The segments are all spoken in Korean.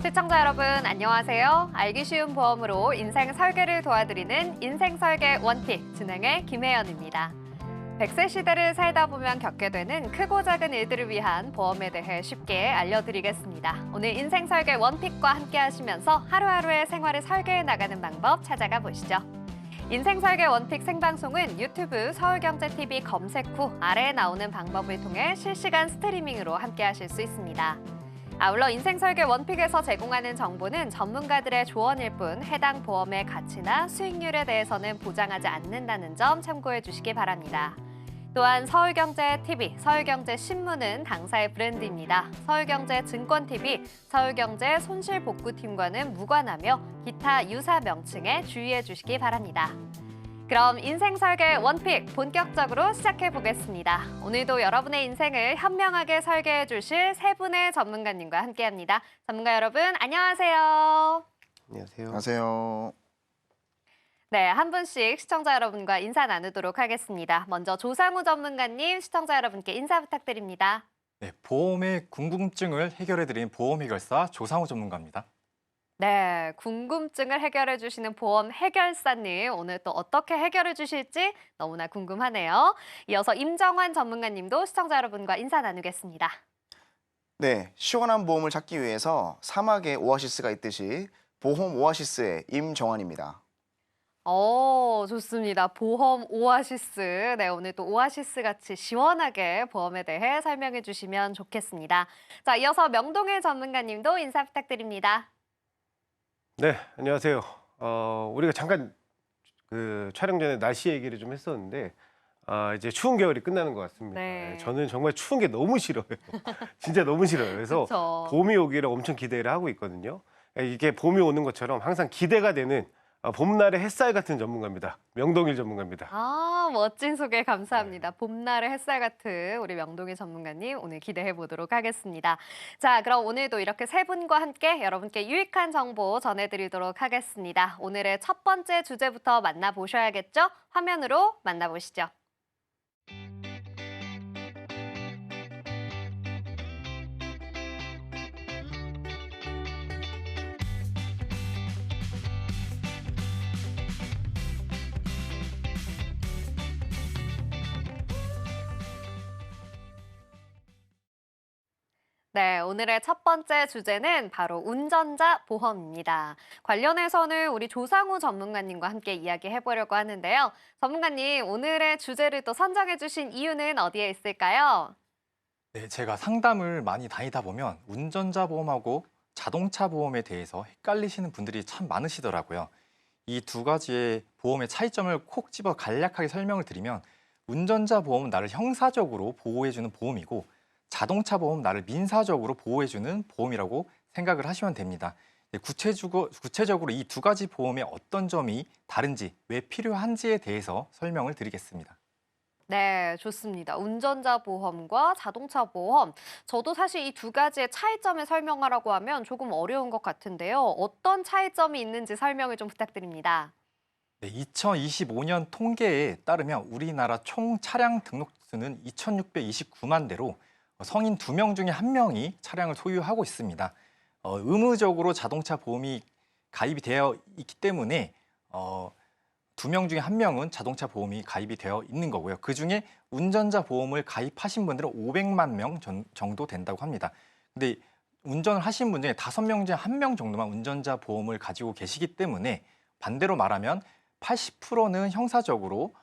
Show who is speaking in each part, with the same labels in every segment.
Speaker 1: 시청자 여러분 안녕하세요. 알기 쉬운 보험으로 인생 설계를 도와드리는 인생설계 원픽 진행의 김혜연입니다. 100세 시대를 살다 보면 겪게 되는 크고 작은 일들을 위한 보험에 대해 쉽게 알려드리겠습니다. 오늘 인생설계 원픽과 함께 하시면서 하루하루의 생활을 설계해 나가는 방법 찾아가 보시죠. 인생설계 원픽 생방송은 유튜브 서울경제TV 검색 후 아래에 나오는 방법을 통해 실시간 스트리밍으로 함께 하실 수 있습니다. 아울러 인생설계 원픽에서 제공하는 정보는 전문가들의 조언일 뿐 해당 보험의 가치나 수익률에 대해서는 보장하지 않는다는 점 참고해 주시기 바랍니다. 또한 서울경제TV, 서울경제신문은 당사의 브랜드입니다. 서울경제증권TV, 서울경제 손실복구팀과는 무관하며 기타 유사 명칭에 주의해 주시기 바랍니다. 그럼 인생설계 원픽 본격적으로 시작해 보겠습니다. 오늘도 여러분의 인생을 현명하게 설계해 주실 세 분의 전문가님과 함께합니다. 전문가 여러분 안녕하세요.
Speaker 2: 안녕하세요.
Speaker 3: 안녕하세요.
Speaker 1: 네, 한 분씩 시청자 여러분과 인사 나누도록 하겠습니다. 먼저 조상우 전문가님, 시청자 여러분께 인사 부탁드립니다.
Speaker 2: 네, 보험의 궁금증을 해결해드리는 보험 해결사 조상우 전문가입니다.
Speaker 1: 네, 궁금증을 해결해 주시는 보험 해결사님, 오늘 또 어떻게 해결해 주실지 너무나 궁금하네요. 이어서 임정환 전문가님도 시청자 여러분과 인사 나누겠습니다.
Speaker 3: 네, 시원한 보험을 찾기 위해서 사막에 오아시스가 있듯이 보험 오아시스의 임정환입니다.
Speaker 1: 좋습니다. 보험 오아시스. 네, 오늘 또 오아시스 같이 시원하게 보험에 대해 설명해 주시면 좋겠습니다. 자, 이어서 명동일 전문가님도 인사 부탁드립니다.
Speaker 4: 네, 안녕하세요. 우리가 잠깐 촬영 전에 날씨 얘기를 좀 했었는데 이제 추운 겨울이 끝나는 것 같습니다.
Speaker 1: 네.
Speaker 4: 저는 정말 추운 게 너무 싫어요. 진짜 너무 싫어요. 그래서
Speaker 1: 그쵸.
Speaker 4: 봄이 오기를 엄청 기대를 하고 있거든요. 이게 봄이 오는 것처럼 항상 기대가 되는 봄날의 햇살 같은 전문가입니다. 명동일 전문가입니다.
Speaker 1: 멋진 소개 감사합니다. 봄날의 햇살 같은 우리 명동일 전문가님 오늘 기대해 보도록 하겠습니다. 자, 그럼 오늘도 이렇게 세 분과 함께 여러분께 유익한 정보 전해드리도록 하겠습니다. 오늘의 첫 번째 주제부터 만나보셔야겠죠? 화면으로 만나보시죠. 네, 오늘의 첫 번째 주제는 바로 운전자 보험입니다. 관련해서는 우리 조상우 전문가님과 함께 이야기해 보려고 하는데요. 전문가님, 오늘의 주제를 또 선정해 주신 이유는 어디에 있을까요?
Speaker 2: 네, 제가 상담을 많이 다니다 보면 운전자 보험하고 자동차 보험에 대해서 헷갈리시는 분들이 참 많으시더라고요. 이 두 가지의 보험의 차이점을 콕 집어 간략하게 설명을 드리면 운전자 보험은 나를 형사적으로 보호해주는 보험이고 자동차 보험은 나를 민사적으로 보호해주는 보험이라고 생각을 하시면 됩니다. 구체적으로 이 두 가지 보험의 어떤 점이 다른지, 왜 필요한지에 대해서 설명을 드리겠습니다.
Speaker 1: 네, 좋습니다. 운전자 보험과 자동차 보험. 저도 사실 이 두 가지의 차이점을 설명하라고 하면 조금 어려운 것 같은데요. 어떤 차이점이 있는지 설명을 좀 부탁드립니다.
Speaker 2: 네, 2025년 통계에 따르면 우리나라 총 차량 등록 수는 2,629만 대로 성인 2명 중에 1명이 차량을 소유하고 있습니다. 의무적으로 자동차 보험이 가입이 되어 있기 때문에 2명 중에 1명은 자동차 보험이 가입이 되어 있는 거고요. 그중에 운전자 보험을 가입하신 분들은 500만 명 정도 된다고 합니다. 근데 운전을 하신 분 중에 5명 중에 1명 정도만 운전자 보험을 가지고 계시기 때문에 반대로 말하면 80%는 형사적으로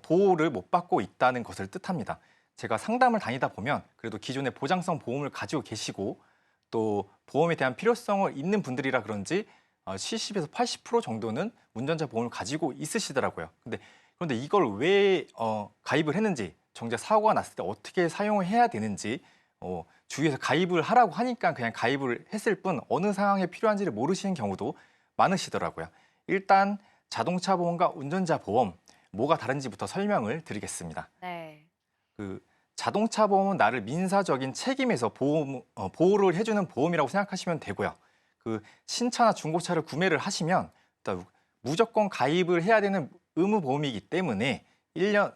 Speaker 2: 보호를 못 받고 있다는 것을 뜻합니다. 제가 상담을 다니다 보면 그래도 기존의 보장성 보험을 가지고 계시고 또 보험에 대한 필요성을 있는 분들이라 그런지 70에서 80% 정도는 운전자 보험을 가지고 있으시더라고요. 그런데 이걸 왜 가입을 했는지, 정작 사고가 났을 때 어떻게 사용을 해야 되는지 주위에서 가입을 하라고 하니까 그냥 가입을 했을 뿐 어느 상황에 필요한지를 모르시는 경우도 많으시더라고요. 일단 자동차 보험과 운전자 보험 뭐가 다른지부터 설명을 드리겠습니다.
Speaker 1: 네.
Speaker 2: 자동차 보험은 나를 민사적인 책임에서 보호를 해주는 보험이라고 생각하시면 되고요. 신차나 중고차를 구매를 하시면 무조건 가입을 해야 되는 의무 보험이기 때문에 1년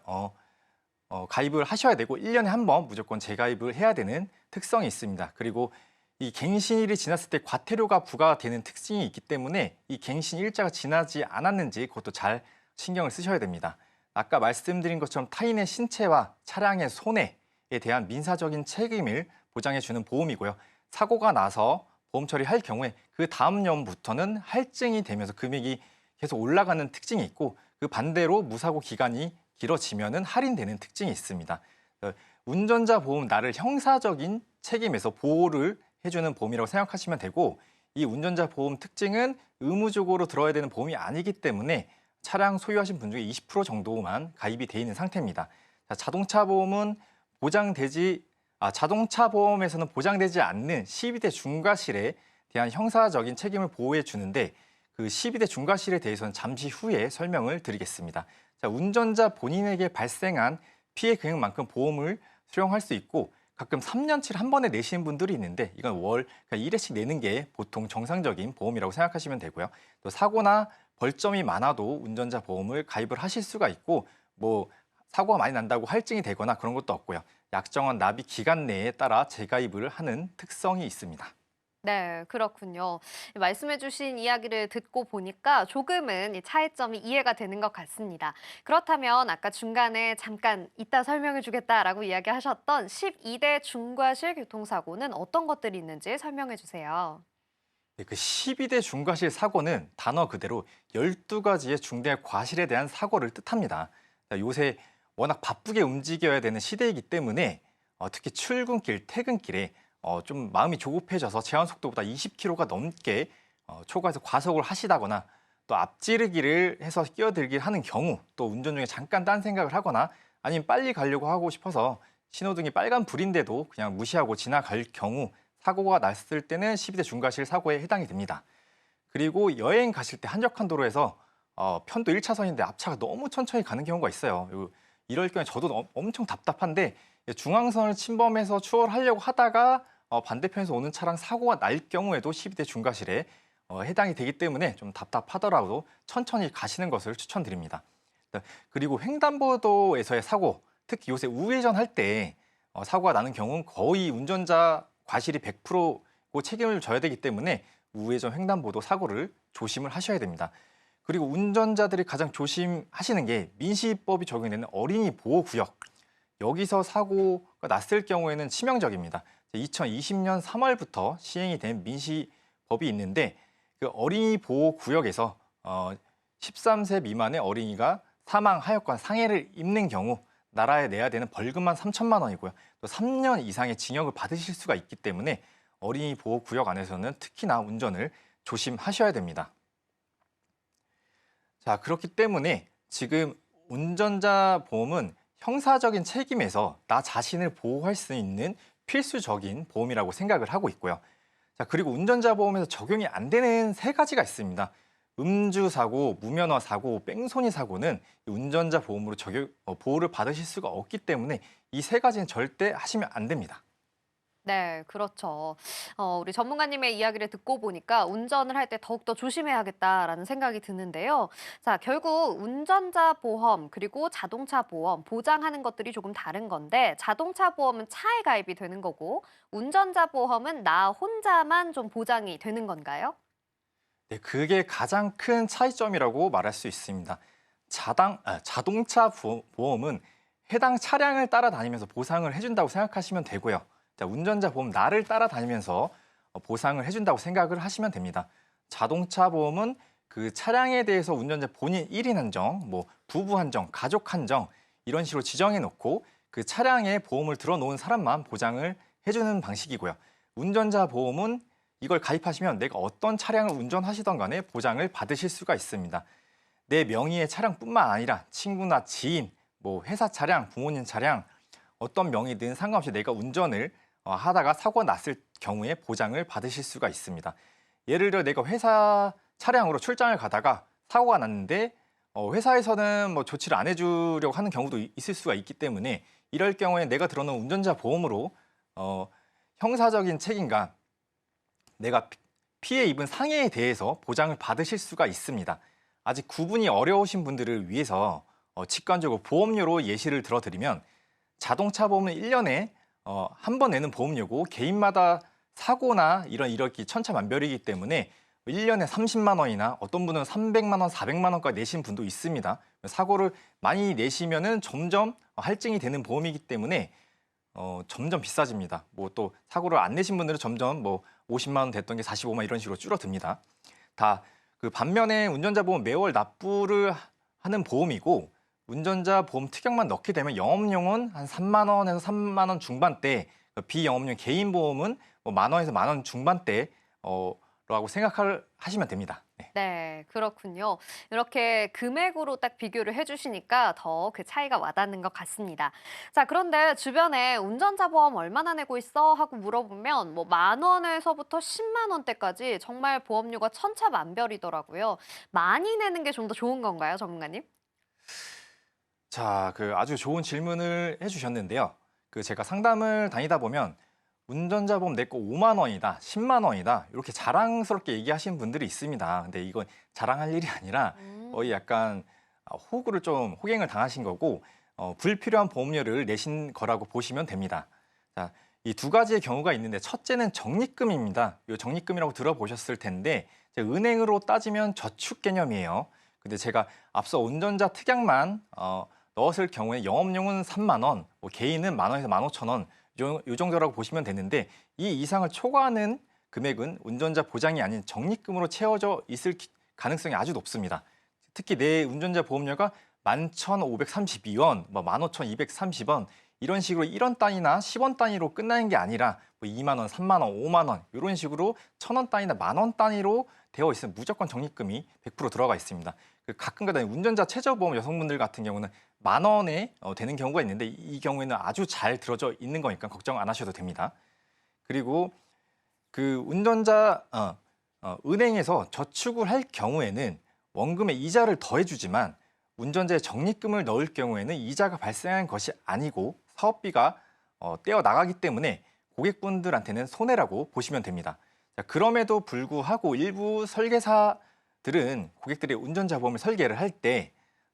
Speaker 2: 가입을 하셔야 되고 1년에 한 번 무조건 재가입을 해야 되는 특성이 있습니다. 그리고 이 갱신일이 지났을 때 과태료가 부과되는 특징이 있기 때문에 이 갱신 일자가 지나지 않았는지 그것도 잘 신경을 쓰셔야 됩니다. 아까 말씀드린 것처럼 타인의 신체와 차량의 손해에 대한 민사적인 책임을 보장해주는 보험이고요. 사고가 나서 보험 처리할 경우에 그 다음 년부터는 할증이 되면서 금액이 계속 올라가는 특징이 있고 그 반대로 무사고 기간이 길어지면은 할인되는 특징이 있습니다. 운전자 보험 나를 형사적인 책임에서 보호를 해주는 보험이라고 생각하시면 되고 이 운전자 보험 특징은 의무적으로 들어야 되는 보험이 아니기 때문에 차량 소유하신 분 중에 20% 정도만 가입이 돼 있는 상태입니다. 자동차 보험은 자동차 보험에서는 보장되지 않는 12대 중과실에 대한 형사적인 책임을 보호해 주는데 그 12대 중과실에 대해서는 잠시 후에 설명을 드리겠습니다. 운전자 본인에게 발생한 피해 금액만큼 보험을 수령할 수 있고 가끔 3년치를 한 번에 내시는 분들이 있는데 이건 월 1회씩 내는 게 보통 정상적인 보험이라고 생각하시면 되고요. 또 사고나 벌점이 많아도 운전자 보험을 가입을 하실 수가 있고 뭐 사고가 많이 난다고 할증이 되거나 그런 것도 없고요. 약정한 납입 기간 내에 따라 재가입을 하는 특성이 있습니다.
Speaker 1: 네, 그렇군요. 말씀해주신 이야기를 듣고 보니까 조금은 이 차이점이 이해가 되는 것 같습니다. 그렇다면 아까 중간에 잠깐 이따 설명해주겠다라고 이야기하셨던 12대 중과실 교통사고는 어떤 것들이 있는지 설명해주세요.
Speaker 2: 네, 그 12대 중과실 사고는 단어 그대로 12가지의 중대 과실에 대한 사고를 뜻합니다. 요새 워낙 바쁘게 움직여야 되는 시대이기 때문에 특히 출근길, 퇴근길에 좀 마음이 조급해져서 제한 속도보다 20km가 넘게 초과해서 과속을 하시다거나 또 앞지르기를 해서 끼어들기를 하는 경우 또 운전 중에 잠깐 딴 생각을 하거나 아니면 빨리 가려고 하고 싶어서 신호등이 빨간 불인데도 그냥 무시하고 지나갈 경우 사고가 났을 때는 12대 중과실 사고에 해당이 됩니다. 그리고 여행 가실 때 한적한 도로에서 편도 1차선인데 앞차가 너무 천천히 가는 경우가 있어요. 이럴 경우에 저도 엄청 답답한데 중앙선을 침범해서 추월하려고 하다가 반대편에서 오는 차량 사고가 날 경우에도 12대 중과실에 해당이 되기 때문에 좀 답답하더라도 천천히 가시는 것을 추천드립니다. 그리고 횡단보도에서의 사고, 특히 요새 우회전 할 때 사고가 나는 경우는 거의 운전자 과실이 100%고 책임을 져야 되기 때문에 우회전 횡단보도 사고를 조심을 하셔야 됩니다. 그리고 운전자들이 가장 조심하시는 게 민시법이 적용되는 어린이 보호구역. 여기서 사고가 났을 경우에는 치명적입니다. 2020년 3월부터 시행이 된 민시법이 있는데 그 어린이 보호구역에서 13세 미만의 어린이가 사망하였거나 상해를 입는 경우 나라에 내야 되는 벌금만 3천만 원이고요. 또 3년 이상의 징역을 받으실 수가 있기 때문에 어린이 보호구역 안에서는 특히나 운전을 조심하셔야 됩니다. 자, 그렇기 때문에 지금 운전자 보험은 형사적인 책임에서 나 자신을 보호할 수 있는 필수적인 보험이라고 생각을 하고 있고요. 자, 그리고 운전자 보험에서 적용이 안 되는 3가지가 있습니다. 음주 사고, 무면허 사고, 뺑소니 사고는 운전자 보험으로 보호를 받으실 수가 없기 때문에 이 3가지는 절대 하시면 안 됩니다.
Speaker 1: 네, 그렇죠. 우리 전문가님의 이야기를 듣고 보니까 운전을 할 때 더욱더 조심해야겠다라는 생각이 드는데요. 자, 결국 운전자 보험 그리고 자동차 보험 보장하는 것들이 조금 다른 건데 자동차 보험은 차에 가입이 되는 거고 운전자 보험은 나 혼자만 좀 보장이 되는 건가요?
Speaker 2: 네, 그게 가장 큰 차이점이라고 말할 수 있습니다. 자동차 보험은 해당 차량을 따라다니면서 보상을 해준다고 생각하시면 되고요. 자, 운전자 보험 나를 따라다니면서 보상을 해준다고 생각을 하시면 됩니다. 자동차 보험은 그 차량에 대해서 운전자 본인 1인 한정, 뭐 부부 한정, 가족 한정 이런 식으로 지정해 놓고 그 차량에 보험을 들어놓은 사람만 보장을 해주는 방식이고요. 운전자 보험은 이걸 가입하시면 내가 어떤 차량을 운전하시던 간에 보장을 받으실 수가 있습니다. 내 명의의 차량뿐만 아니라 친구나 지인, 뭐 회사 차량, 부모님 차량 어떤 명의든 상관없이 내가 운전을 하다가 사고가 났을 경우에 보장을 받으실 수가 있습니다. 예를 들어 내가 회사 차량으로 출장을 가다가 사고가 났는데 회사에서는 뭐 조치를 안 해주려고 하는 경우도 있을 수가 있기 때문에 이럴 경우에 내가 들어놓은 운전자 보험으로 형사적인 책임과 내가 피해 입은 상해에 대해서 보장을 받으실 수가 있습니다. 아직 구분이 어려우신 분들을 위해서 직관적으로 보험료로 예시를 들어드리면 자동차 보험은 1년에 한 번 내는 보험료고 개인마다 사고나 이렇게 천차만별이기 때문에 1년에 30만 원이나 어떤 분은 300만 원, 400만 원까지 내신 분도 있습니다. 사고를 많이 내시면은 점점 할증이 되는 보험이기 때문에 점점 비싸집니다. 뭐 또 사고를 안 내신 분들은 점점 뭐 50만 원 됐던 게 45만 원 이런 식으로 줄어듭니다. 다 그 반면에 운전자 보험 매월 납부를 하는 보험이고 운전자 보험 특약만 넣게 되면 영업용은 한 3만 원에서 3만 원 중반대, 비영업용 개인 보험은 뭐 만 원에서 만 원 중반대 라고 생각하시면 됩니다. 네.
Speaker 1: 네, 그렇군요. 이렇게 금액으로 딱 비교를 해주시니까 더 그 차이가 와닿는 것 같습니다. 자, 그런데 주변에 운전자 보험 얼마나 내고 있어? 하고 물어보면 뭐 만 원에서부터 10만 원대까지 정말 보험료가 천차만별이더라고요. 많이 내는 게 좀 더 좋은 건가요, 전문가님?
Speaker 2: 자, 아주 좋은 질문을 해주셨는데요. 제가 상담을 다니다 보면 운전자 보험 내 거 5만 원이다, 10만 원이다 이렇게 자랑스럽게 얘기하시는 분들이 있습니다. 근데 이건 자랑할 일이 아니라 거의 약간 호갱을 당하신 거고 불필요한 보험료를 내신 거라고 보시면 됩니다. 자, 이 두 가지의 경우가 있는데 첫째는 적립금입니다. 이 적립금이라고 들어보셨을 텐데 은행으로 따지면 저축 개념이에요. 근데 제가 앞서 운전자 특약만 넣었을 경우에 영업용은 3만 원, 뭐 개인은 만 원에서 15,000원 이 정도라고 보시면 되는데 이 이상을 초과하는 금액은 운전자 보장이 아닌 적립금으로 채워져 있을 가능성이 아주 높습니다. 특히 내 운전자 보험료가 11,532원, 뭐 15,230원 이런 식으로 1원 단위나 10원 단위로 끝나는 게 아니라 뭐 2만 원, 3만 원, 5만 원 이런 식으로 1,000원 단위나 만 원 단위로 되어 있으면 무조건 적립금이 100% 들어가 있습니다. 가끔가다 운전자 최저보험 여성분들 같은 경우는 만 원에 되는 경우가 있는데 이 경우에는 아주 잘 들어져 있는 거니까 걱정 안 하셔도 됩니다. 그리고 운전자 은행에서 저축을 할 경우에는 원금에 이자를 더해주지만 운전자의 적립금을 넣을 경우에는 이자가 발생한 것이 아니고 사업비가 떼어 나가기 때문에 고객분들한테는 손해라고 보시면 됩니다. 자, 그럼에도 불구하고 일부 설계사들은 고객들이 운전자 보험을 설계를 할 때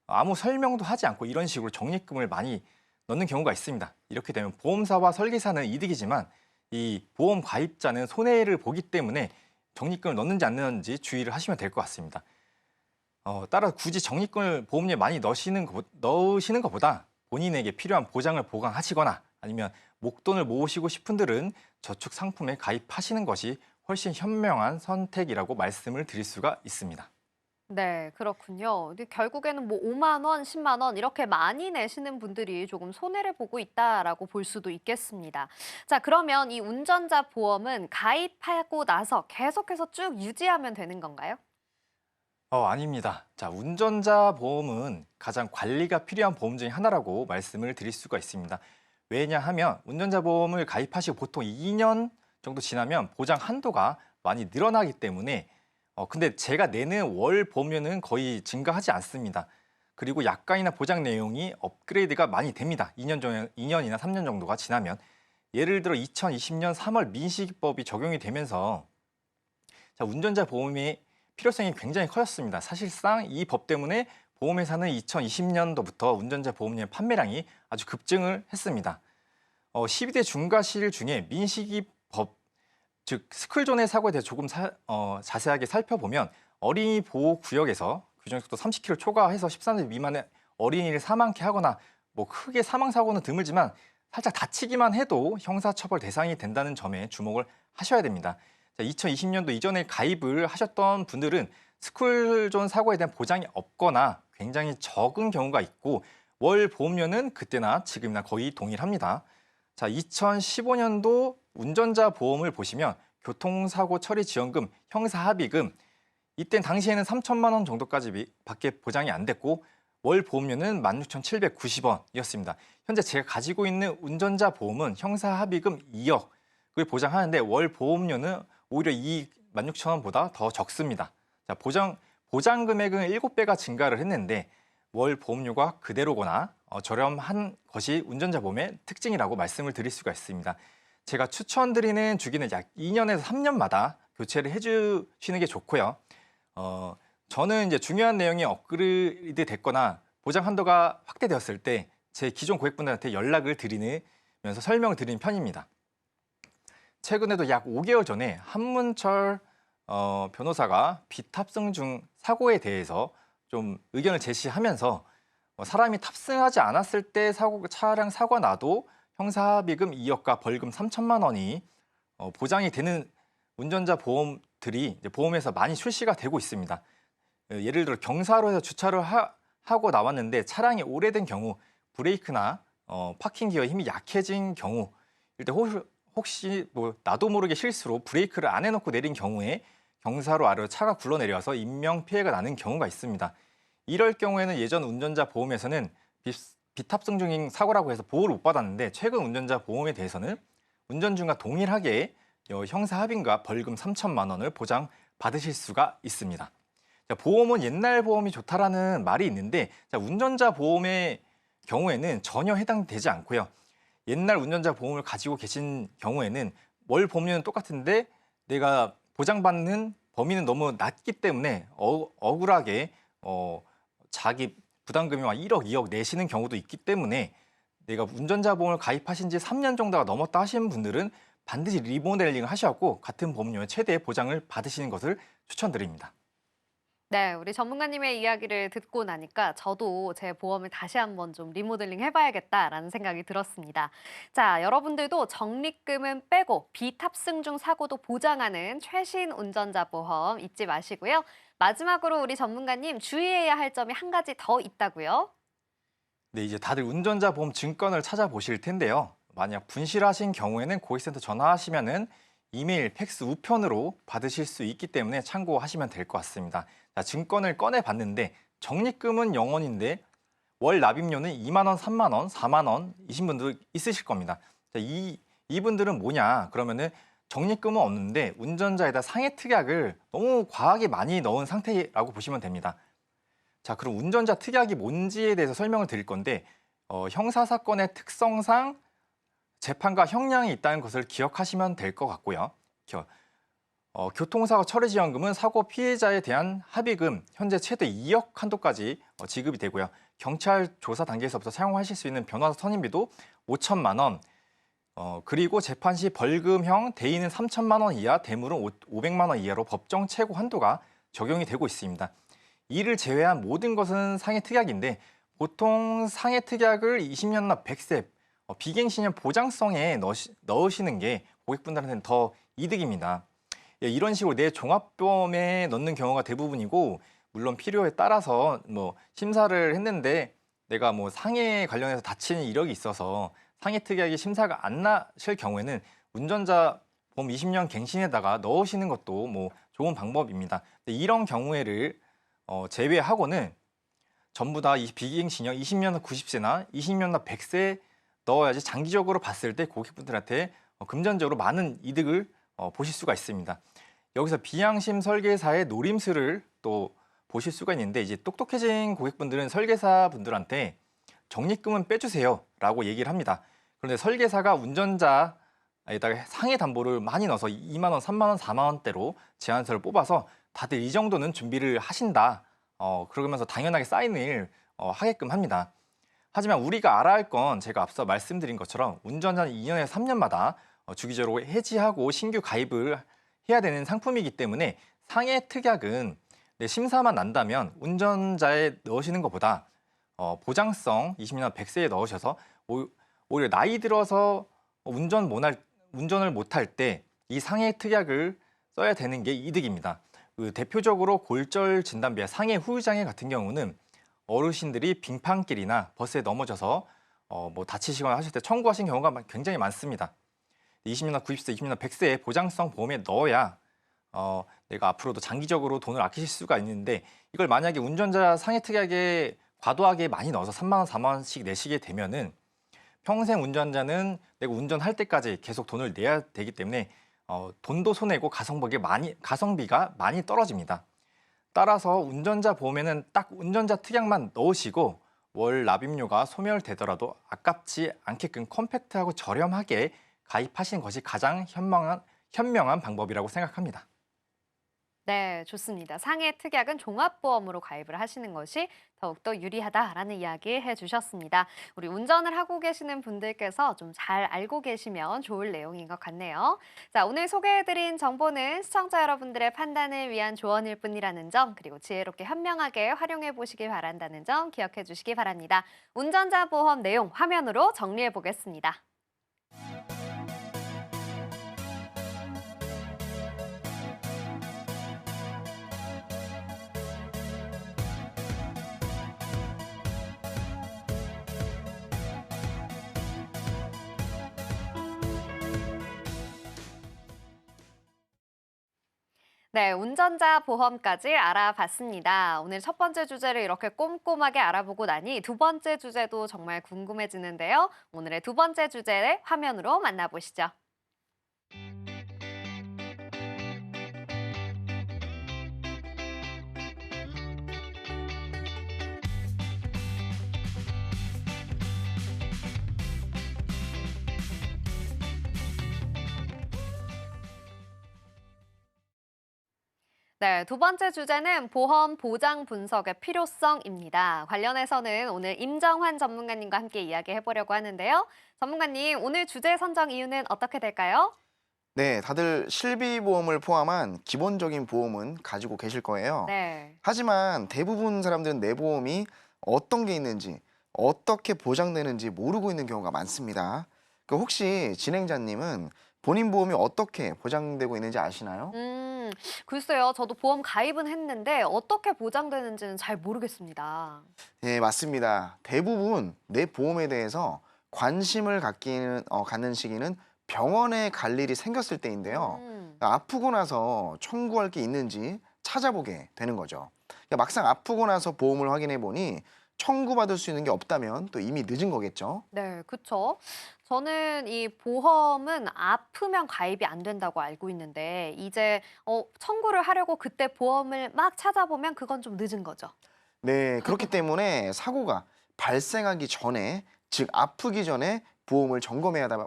Speaker 2: 아무 설명도 하지 않고 이런 식으로 적립금을 많이 넣는 경우가 있습니다. 이렇게 되면 보험사와 설계사는 이득이지만 이 보험 가입자는 손해를 보기 때문에 적립금을 넣는지 안 넣는지 주의를 하시면 될 것 같습니다. 따라 굳이 적립금을 보험료에 많이 넣으시는 것보다 본인에게 필요한 보장을 보강하시거나 아니면 목돈을 모으시고 싶은 분들은 저축 상품에 가입하시는 것이 훨씬 현명한 선택이라고 말씀을 드릴 수가 있습니다.
Speaker 1: 네, 그렇군요. 근데 결국에는 뭐 5만 원, 10만 원 이렇게 많이 내시는 분들이 조금 손해를 보고 있다라고 볼 수도 있겠습니다. 자, 그러면 이 운전자 보험은 가입하고 나서 계속해서 쭉 유지하면 되는 건가요?
Speaker 2: 아닙니다. 자, 운전자 보험은 가장 관리가 필요한 보험 중에 하나라고 말씀을 드릴 수가 있습니다. 왜냐하면 운전자 보험을 가입하시고 보통 2년 정도 지나면 보장 한도가 많이 늘어나기 때문에 근데 제가 내는 월 보험료는 거의 증가하지 않습니다. 그리고 약관이나 보장 내용이 업그레이드가 많이 됩니다. 2년이나 3년 정도가 지나면. 예를 들어 2020년 3월 민식이법이 적용이 되면서 자, 운전자 보험의 필요성이 굉장히 커졌습니다. 사실상 이 법 때문에 보험회사는 2020년도부터 운전자 보험료의 판매량이 아주 급증을 했습니다. 12대 중과실 중에 민식이법 즉 스쿨존의 사고에 대해 조금 자세하게 살펴보면 어린이 보호 구역에서 규정속도 30km 초과해서 13세 미만의 어린이를 사망케 하거나 뭐 크게 사망 사고는 드물지만 살짝 다치기만 해도 형사처벌 대상이 된다는 점에 주목을 하셔야 됩니다. 자, 2020년도 이전에 가입을 하셨던 분들은 스쿨존 사고에 대한 보장이 없거나 굉장히 적은 경우가 있고 월 보험료는 그때나 지금이나 거의 동일합니다. 자, 2015년도 운전자 보험을 보시면 교통사고 처리 지원금, 형사합의금 이때 당시에는 3천만 원 정도까지 밖에 보장이 안 됐고 월 보험료는 16,790원이었습니다. 현재 제가 가지고 있는 운전자 보험은 형사합의금 2억을 보장하는데 월 보험료는 오히려 이 16,000원보다 더 적습니다. 자, 보장 금액은 7배가 증가를 했는데 월 보험료가 그대로거나 저렴한 것이 운전자 보험의 특징이라고 말씀을 드릴 수가 있습니다. 제가 추천드리는 주기는 약 2년에서 3년마다 교체를 해주시는 게 좋고요. 저는 이제 중요한 내용이 업그레이드 됐거나 보장 한도가 확대되었을 때 제 기존 고객분들한테 연락을 드리면서 설명을 드리는 편입니다. 최근에도 약 5개월 전에 한문철 변호사가 비탑승 중 사고에 대해서 좀 의견을 제시하면서 사람이 탑승하지 않았을 때 차량 사고가 나도 형사합의금 2억과 벌금 3천만 원이 보장이 되는 운전자 보험들이 이제 보험에서 많이 출시가 되고 있습니다. 예를 들어 경사로에서 주차를 하고 나왔는데 차량이 오래된 경우, 브레이크나 파킹 기어 힘이 약해진 경우, 이때 혹시 뭐 나도 모르게 실수로 브레이크를 안 해놓고 내린 경우에 경사로 아래로 차가 굴러내려서 인명 피해가 나는 경우가 있습니다. 이럴 경우에는 예전 운전자 보험에서는 비탑승 중인 사고라고 해서 보호를 못 받았는데 최근 운전자 보험에 대해서는 운전 중과 동일하게 형사합의금과 벌금 3천만 원을 보장받으실 수가 있습니다. 보험은 옛날 보험이 좋다라는 말이 있는데 운전자 보험의 경우에는 전혀 해당되지 않고요. 옛날 운전자 보험을 가지고 계신 경우에는 월 보험료는 똑같은데 내가 보장받는 범위는 너무 낮기 때문에 억울하게 자기 부담금이 1억, 2억 내시는 경우도 있기 때문에 내가 운전자 보험을 가입하신 지 3년 정도가 넘었다 하시는 분들은 반드시 리모델링을 하셔갖고 같은 보험료의 최대 보장을 받으시는 것을 추천드립니다.
Speaker 1: 네, 우리 전문가님의 이야기를 듣고 나니까 저도 제 보험을 다시 한번 좀 리모델링 해봐야겠다라는 생각이 들었습니다. 자, 여러분들도 적립금은 빼고 비탑승 중 사고도 보장하는 최신 운전자 보험 잊지 마시고요. 마지막으로 우리 전문가님 주의해야 할 점이 한 가지 더 있다고요?
Speaker 2: 네, 이제 다들 운전자 보험 증권을 찾아보실 텐데요. 만약 분실하신 경우에는 고객센터 전화하시면은 이메일, 팩스 우편으로 받으실 수 있기 때문에 참고하시면 될 것 같습니다. 자, 증권을 꺼내 봤는데 적립금은 0원인데 월 납입료는 2만 원, 3만 원, 4만 원이신 분들 있으실 겁니다. 자, 이분들은 뭐냐? 그러면은 적립금은 없는데 운전자에다 상해 특약을 너무 과하게 많이 넣은 상태라고 보시면 됩니다. 자, 그럼 운전자 특약이 뭔지에 대해서 설명을 드릴 건데 형사사건의 특성상 재판과 형량이 있다는 것을 기억하시면 될 것 같고요. 교통사고 처리지원금은 사고 피해자에 대한 합의금 현재 최대 2억 한도까지 지급이 되고요. 경찰 조사 단계에서부터 사용하실 수 있는 변호사 선임비도 5천만 원, 그리고 재판 시 벌금형, 대인은 3천만 원 이하, 대물은 500만 원 이하로 법정 최고 한도가 적용이 되고 있습니다. 이를 제외한 모든 것은 상해 특약인데 보통 상해 특약을 20년 납 100세 비갱신형 보장성에 넣으시는 게 고객분들한테는 더 이득입니다. 이런 식으로 내 종합보험에 넣는 경우가 대부분이고 물론 필요에 따라서 뭐 심사를 했는데 내가 뭐 상해 관련해서 다치는 이력이 있어서 상해 특약이 심사가 안 나실 경우에는 운전자 보험 20년 갱신에다가 넣으시는 것도 뭐 좋은 방법입니다. 이런 경우에를 제외하고는 전부 다 비갱신형 20년 납 90세나 20년 납 100세 넣어야지 장기적으로 봤을 때 고객분들한테 금전적으로 많은 이득을 보실 수가 있습니다. 여기서 비양심 설계사의 노림수를 또 보실 수가 있는데 이제 똑똑해진 고객분들은 설계사분들한테 적립금은 빼주세요라고 얘기를 합니다. 그런데 설계사가 운전자에다가 상해 담보를 많이 넣어서 2만 원, 3만 원, 4만 원대로 제한서를 뽑아서 다들 이 정도는 준비를 하신다. 그러면서 당연하게 사인을 하게끔 합니다. 하지만 우리가 알아야 할 건 제가 앞서 말씀드린 것처럼 운전자는 2년에서 3년마다 주기적으로 해지하고 신규 가입을 해야 되는 상품이기 때문에 상해 특약은 심사만 난다면 운전자에 넣으시는 것보다 보장성 20년 100세에 넣으셔서 오히려 나이 들어서 운전을 못할 때 이 상해 특약을 써야 되는 게 이득입니다. 대표적으로 골절 진단비와 상해 후유장애 같은 경우는 어르신들이 빙판길이나 버스에 넘어져서 뭐 다치시거나 하실 때 청구하신 경우가 굉장히 많습니다. 20년 90세, 20년 100세의 보장성 보험에 넣어야 내가 앞으로도 장기적으로 돈을 아끼실 수가 있는데 이걸 만약에 운전자 상해 특약에 과도하게 많이 넣어서 3만 원, 4만 원씩 내시게 되면은 평생 운전자는 내가 운전할 때까지 계속 돈을 내야 되기 때문에 돈도 손해고 가성비가 많이 떨어집니다. 따라서 운전자 보험에는 딱 운전자 특약만 넣으시고 월 납입료가 소멸되더라도 아깝지 않게끔 컴팩트하고 저렴하게 가입하시는 것이 가장 현명한 방법이라고 생각합니다.
Speaker 1: 네, 좋습니다. 상해 특약은 종합보험으로 가입을 하시는 것이 더욱더 유리하다라는 이야기 해주셨습니다. 우리 운전을 하고 계시는 분들께서 좀 잘 알고 계시면 좋을 내용인 것 같네요. 자, 오늘 소개해드린 정보는 시청자 여러분들의 판단을 위한 조언일 뿐이라는 점, 그리고 지혜롭게 현명하게 활용해 보시길 바란다는 점 기억해 주시기 바랍니다. 운전자 보험 내용 화면으로 정리해 보겠습니다. 네, 운전자 보험까지 알아봤습니다. 오늘 첫 번째 주제를 이렇게 꼼꼼하게 알아보고 나니 두 번째 주제도 정말 궁금해지는데요. 오늘의 두 번째 주제 화면으로 만나보시죠. 네, 두 번째 주제는 보험 보장 분석의 필요성입니다. 관련해서는 오늘 임정환 전문가님과 함께 이야기해 보려고 하는데요. 전문가님, 오늘 주제 선정 이유는 어떻게 될까요?
Speaker 3: 네, 다들 실비보험을 포함한 기본적인 보험은 가지고 계실 거예요.
Speaker 1: 네.
Speaker 3: 하지만 대부분 사람들은 내 보험이 어떤 게 있는지, 어떻게 보장되는지 모르고 있는 경우가 많습니다. 혹시 진행자님은 본인 보험이 어떻게 보장되고 있는지 아시나요?
Speaker 1: 글쎄요. 저도 보험 가입은 했는데 어떻게 보장되는지는 잘 모르겠습니다.
Speaker 3: 네, 맞습니다. 대부분 내 보험에 대해서 관심을 갖는 시기는 병원에 갈 일이 생겼을 때인데요. 아프고 나서 청구할 게 있는지 찾아보게 되는 거죠. 막상 아프고 나서 보험을 확인해 보니 청구받을 수 있는 게 없다면 또 이미 늦은 거겠죠.
Speaker 1: 네, 그쵸. 저는 이 보험은 아프면 가입이 안 된다고 알고 있는데 이제 청구를 하려고 그때 보험을 막 찾아보면 그건 좀 늦은 거죠.
Speaker 3: 네, 그렇기 때문에 사고가 발생하기 전에, 즉 아프기 전에 보험을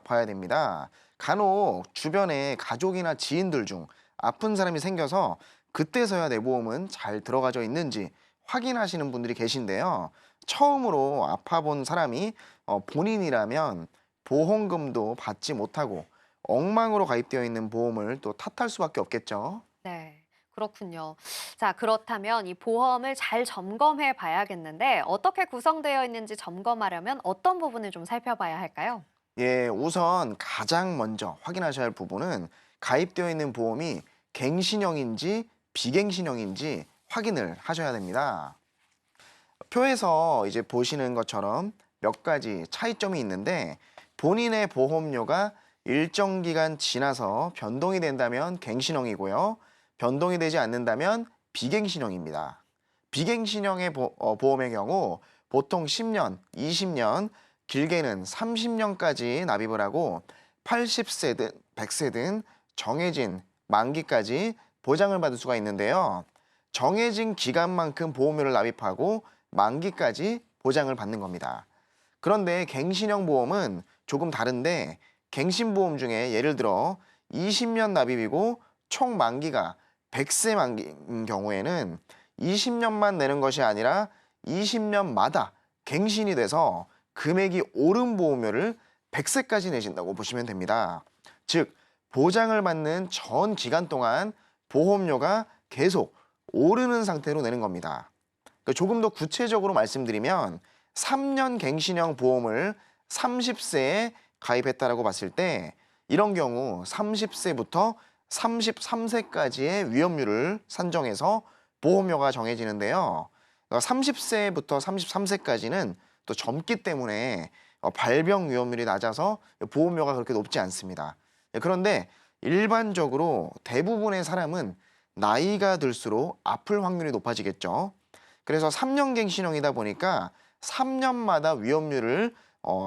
Speaker 3: 봐야 됩니다. 간혹 주변에 가족이나 지인들 중 아픈 사람이 생겨서 그때서야 내 보험은 잘 들어가져 있는지 확인하시는 분들이 계신데요. 처음으로 아파본 사람이 본인이라면 보험금도 받지 못하고 엉망으로 가입되어 있는 보험을 또 탓할 수밖에 없겠죠.
Speaker 1: 네, 그렇군요. 자, 그렇다면 이 보험을 잘 점검해 봐야겠는데 어떻게 구성되어 있는지 점검하려면 어떤 부분을 좀 살펴봐야 할까요?
Speaker 3: 예, 우선 가장 먼저 확인하셔야 할 부분은 가입되어 있는 보험이 갱신형인지 비갱신형인지 확인을 하셔야 됩니다. 표에서 이제 보시는 것처럼 몇 가지 차이점이 있는데 본인의 보험료가 일정 기간 지나서 변동이 된다면 갱신형이고요. 변동이 되지 않는다면 비갱신형입니다. 비갱신형의 보험의 경우 보통 10년, 20년, 길게는 30년까지 납입을 하고 80세든 100세든 정해진 만기까지 보장을 받을 수가 있는데요. 정해진 기간만큼 보험료를 납입하고 만기까지 보장을 받는 겁니다. 그런데 갱신형 보험은 조금 다른데 갱신보험 중에 예를 들어 20년 납입이고 총 만기가 100세 만기인 경우에는 20년만 내는 것이 아니라 20년마다 갱신이 돼서 금액이 오른 보험료를 100세까지 내신다고 보시면 됩니다. 즉 보장을 받는 전 기간 동안 보험료가 계속 오르는 상태로 내는 겁니다. 조금 더 구체적으로 말씀드리면 3년 갱신형 보험을 30세에 가입했다라고 봤을 때 이런 경우 30세부터 33세까지의 위험률을 산정해서 보험료가 정해지는데요. 30세부터 33세까지는 또 젊기 때문에 발병 위험률이 낮아서 보험료가 그렇게 높지 않습니다. 그런데 일반적으로 대부분의 사람은 나이가 들수록 아플 확률이 높아지겠죠. 그래서 3년 갱신형이다 보니까 3년마다 위험률을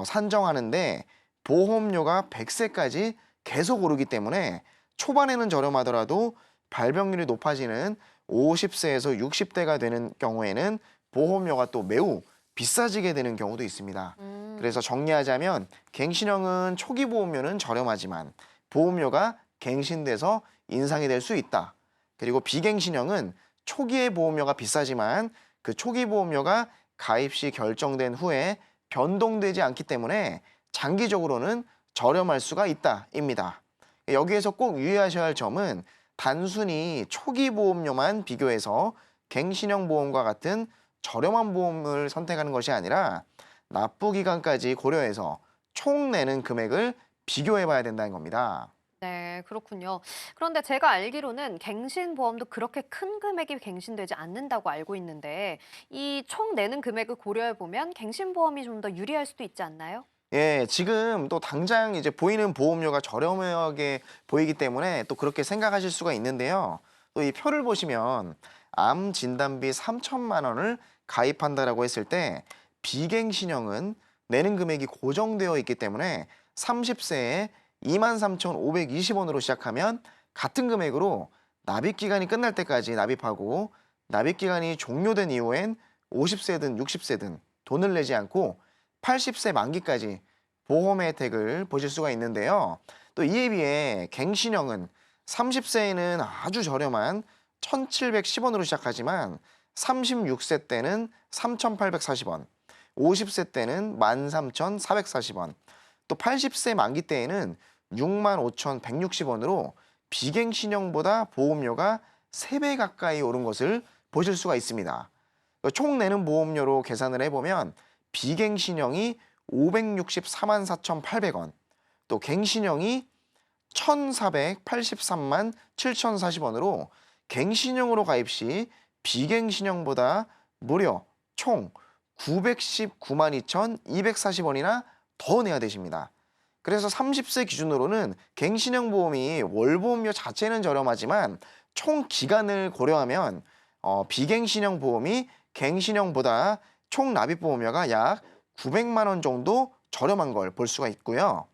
Speaker 3: 산정하는데 보험료가 100세까지 계속 오르기 때문에 초반에는 저렴하더라도 발병률이 높아지는 50세에서 60대가 되는 경우에는 보험료가 또 매우 비싸지게 되는 경우도 있습니다. 그래서 정리하자면 갱신형은 초기 보험료는 저렴하지만 보험료가 갱신돼서 인상이 될 수 있다. 그리고 비갱신형은 초기의 보험료가 비싸지만 그 초기 보험료가 가입 시 결정된 후에 변동되지 않기 때문에 장기적으로는 저렴할 수가 있다입니다. 여기에서 꼭 유의하셔야 할 점은 단순히 초기 보험료만 비교해서 갱신형 보험과 같은 저렴한 보험을 선택하는 것이 아니라 납부 기간까지 고려해서 총 내는 금액을 비교해 봐야 된다는 겁니다.
Speaker 1: 네, 그렇군요. 그런데 제가 알기로는 갱신보험도 그렇게 큰 금액이 갱신되지 않는다고 알고 있는데 이 총 내는 금액을 고려해 보면 갱신보험이 좀 더 유리할 수도 있지 않나요?
Speaker 3: 예, 지금 또 당장 이제 보이는 보험료가 저렴하게 보이기 때문에 또 그렇게 생각하실 수가 있는데요. 또 이 표를 보시면 암 진단비 3천만 원을 가입한다라고 했을 때 비갱신형은 내는 금액이 고정되어 있기 때문에 30세에 23,520원으로 시작하면 같은 금액으로 납입 기간이 끝날 때까지 납입하고 납입 기간이 종료된 이후엔 50세든 60세든 돈을 내지 않고 80세 만기까지 보험 혜택을 보실 수가 있는데요. 또 이에 비해 갱신형은 30세에는 아주 저렴한 1,710원으로 시작하지만 36세 때는 3,840원, 50세 때는 13,440원, 또 80세 만기 때에는 65,160원으로 비갱신형보다 보험료가 3배 가까이 오른 것을 보실 수가 있습니다. 총 내는 보험료로 계산을 해보면 비갱신형이 564만 4,800원, 또 갱신형이 1,483만 7,040원으로 갱신형으로 가입 시 비갱신형보다 무려 총 919만 2,240원이나 더 내야 되십니다. 그래서 30세 기준으로는 갱신형 보험이 월보험료 자체는 저렴하지만 총 기간을 고려하면 비갱신형 보험이 갱신형보다 총 납입 보험료가 약 900만 원 정도 저렴한 걸 볼 수가 있고요.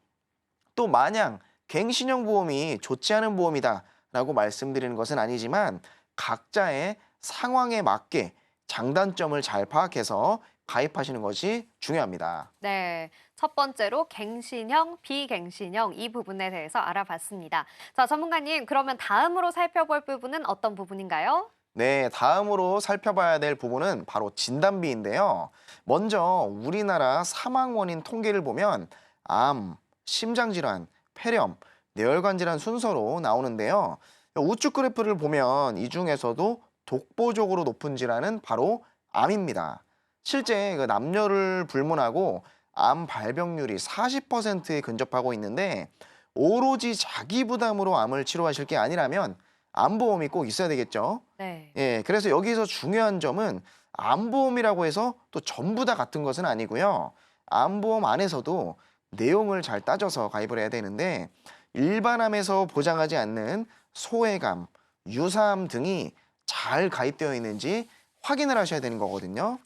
Speaker 3: 또 마냥 갱신형 보험이 좋지 않은 보험이다라고 말씀드리는 것은 아니지만 각자의 상황에 맞게 장단점을 잘 파악해서 가입하시는 것이 중요합니다.
Speaker 1: 네, 첫 번째로 갱신형, 비갱신형 이 부분에 대해서 알아봤습니다. 자, 전문가님, 그러면 다음으로 살펴볼 부분은 어떤 부분인가요?
Speaker 3: 네, 다음으로 살펴봐야 될 부분은 바로 진단비인데요. 먼저 우리나라 사망 원인 통계를 보면 암, 심장질환, 폐렴, 뇌혈관 질환 순서로 나오는데요. 우측 그래프를 보면 이 중에서도 독보적으로 높은 질환은 바로 암입니다. 실제 그 남녀를 불문하고 암 발병률이 40%에 근접하고 있는데 오로지 자기 부담으로 암을 치료하실 게 아니라면 암보험이 꼭 있어야 되겠죠.
Speaker 1: 네.
Speaker 3: 예, 그래서 여기서 중요한 점은 암보험이라고 해서 또 전부 다 같은 것은 아니고요. 암보험 안에서도 내용을 잘 따져서 가입을 해야 되는데 일반암에서 보장하지 않는 소외감, 유사암 등이 잘 가입되어 있는지 확인을 하셔야 되는 거거든요.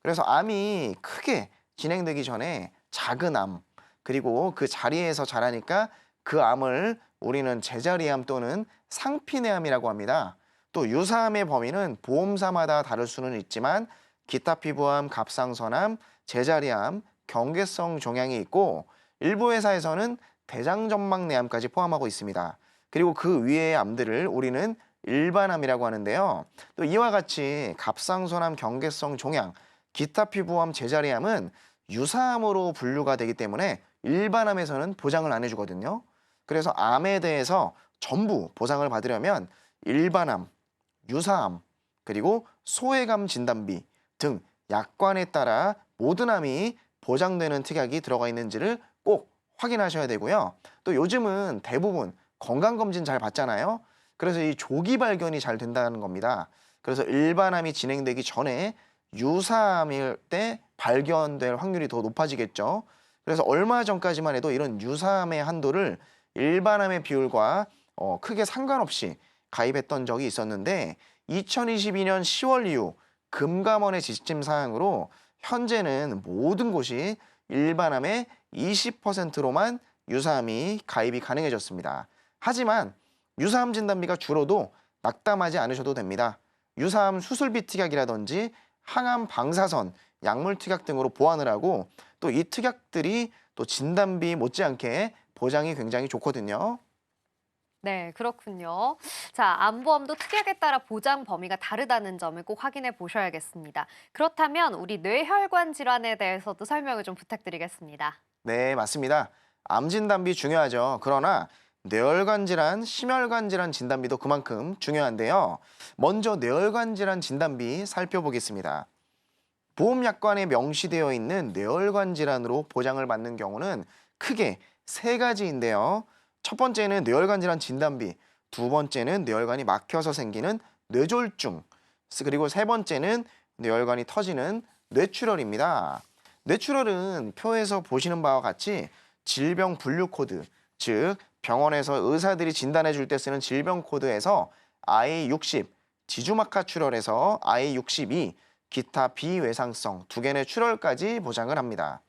Speaker 3: 그래서 암이 크게 진행되기 전에 작은 암, 그리고 그 자리에서 자라니까 그 암을 우리는 제자리암 또는 상피내암이라고 합니다. 또 유사암의 범위는 보험사마다 다를 수는 있지만 기타 피부암, 갑상선암, 제자리암, 경계성 종양이 있고 일부 회사에서는 대장점막내암까지 포함하고 있습니다. 그리고 그 위의 암들을 우리는 일반암이라고 하는데요. 또 이와 같이 갑상선암, 경계성 종양, 기타 피부암, 제자리암은 유사암으로 분류가 되기 때문에 일반암에서는 보장을 안 해주거든요. 그래서 암에 대해서 전부 보상을 받으려면 일반암, 유사암, 그리고 소외감 진단비 등 약관에 따라 모든 암이 보장되는 특약이 들어가 있는지를 꼭 확인하셔야 되고요. 또 요즘은 대부분 건강검진 잘 받잖아요. 그래서 이 조기 발견이 잘 된다는 겁니다. 그래서 일반암이 진행되기 전에 유사암일 때 발견될 확률이 더 높아지겠죠. 그래서 얼마 전까지만 해도 이런 유사암의 한도를 일반암의 비율과 크게 상관없이 가입했던 적이 있었는데 2022년 10월 이후 금감원의 지침 사항으로 현재는 모든 곳이 일반암의 20%로만 유사암이 가입이 가능해졌습니다. 하지만 유사암 진단비가 줄어도 낙담하지 않으셔도 됩니다. 유사암 수술비 특약이라든지 항암 방사선, 약물 특약 등으로 보완을 하고 또 이 특약들이 또 진단비 못지않게 보장이 굉장히 좋거든요.
Speaker 1: 네, 그렇군요. 자, 암보험도 특약에 따라 보장 범위가 다르다는 점을 꼭 확인해 보셔야겠습니다. 그렇다면 우리 뇌혈관 질환에 대해서도 설명을 좀 부탁드리겠습니다.
Speaker 3: 네, 맞습니다. 암 진단비 중요하죠. 그러나 뇌혈관 질환, 심혈관 질환 진단비도 그만큼 중요한데요. 먼저 뇌혈관 질환 진단비 살펴보겠습니다. 보험약관에 명시되어 있는 뇌혈관 질환으로 보장을 받는 경우는 크게 세 가지인데요. 첫 번째는 뇌혈관 질환 진단비, 두 번째는 뇌혈관이 막혀서 생기는 뇌졸중, 그리고 세 번째는 뇌혈관이 터지는 뇌출혈입니다. 뇌출혈은 표에서 보시는 바와 같이 질병 분류 코드, 즉 병원에서 의사들이 진단해 줄 때 쓰는 질병 코드에서 I60, 지주막하 출혈에서 I62, 기타 비외상성 두 개의 출혈까지 보장을 합니다.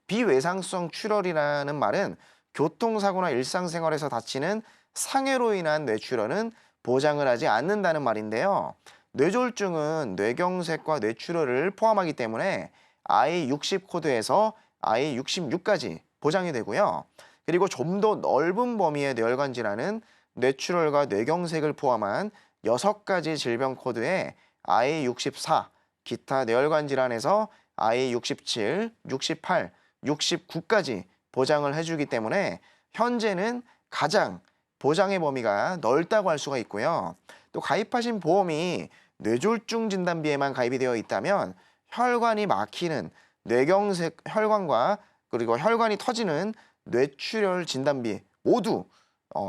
Speaker 3: 비외상성 출혈이라는 말은 교통사고나 일상생활에서 다치는 상해로 인한 뇌출혈은 보장을 하지 않는다는 말인데요. 뇌졸중은 뇌경색과 뇌출혈을 포함하기 때문에 I60 코드에서 I66까지 보장이 되고요. 그리고 좀 더 넓은 범위의 뇌혈관 질환은 뇌출혈과 뇌경색을 포함한 6가지 질병 코드에 I64, 기타 뇌혈관 질환에서 I67, 68, 69까지 보장을 해주기 때문에 현재는 가장 보장의 범위가 넓다고 할 수가 있고요. 또 가입하신 보험이 뇌졸중 진단비에만 가입이 되어 있다면 혈관이 막히는 뇌경색 혈관과 그리고 혈관이 터지는 뇌출혈 진단비 모두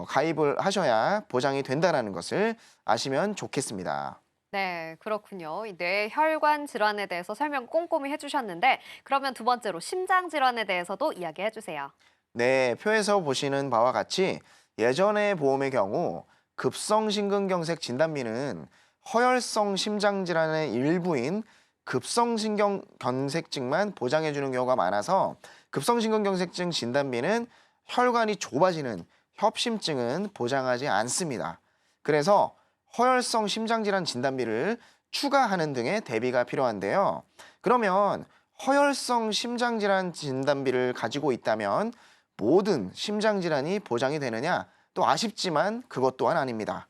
Speaker 3: 가입을 하셔야 보장이 된다는 것을 아시면 좋겠습니다.
Speaker 1: 네, 그렇군요. 이 뇌혈관 질환에 대해서 설명 꼼꼼히 해주셨는데 그러면 두 번째로 심장 질환에 대해서도 이야기해 주세요.
Speaker 3: 네, 표에서 보시는 바와 같이 예전의 보험의 경우 급성심근경색 진단비는 허혈성 심장질환의 일부인 급성심근경색증만 보장해주는 경우가 많아서 급성심근경색증 진단비는 혈관이 좁아지는 협심증은 보장하지 않습니다. 그래서 허혈성 심장질환 진단비를 추가하는 등의 대비가 필요한데요. 그러면 허혈성 심장질환 진단비를 가지고 있다면 모든 심장질환이 보장이 되느냐? 또 아쉽지만 그것 또한 아닙니다.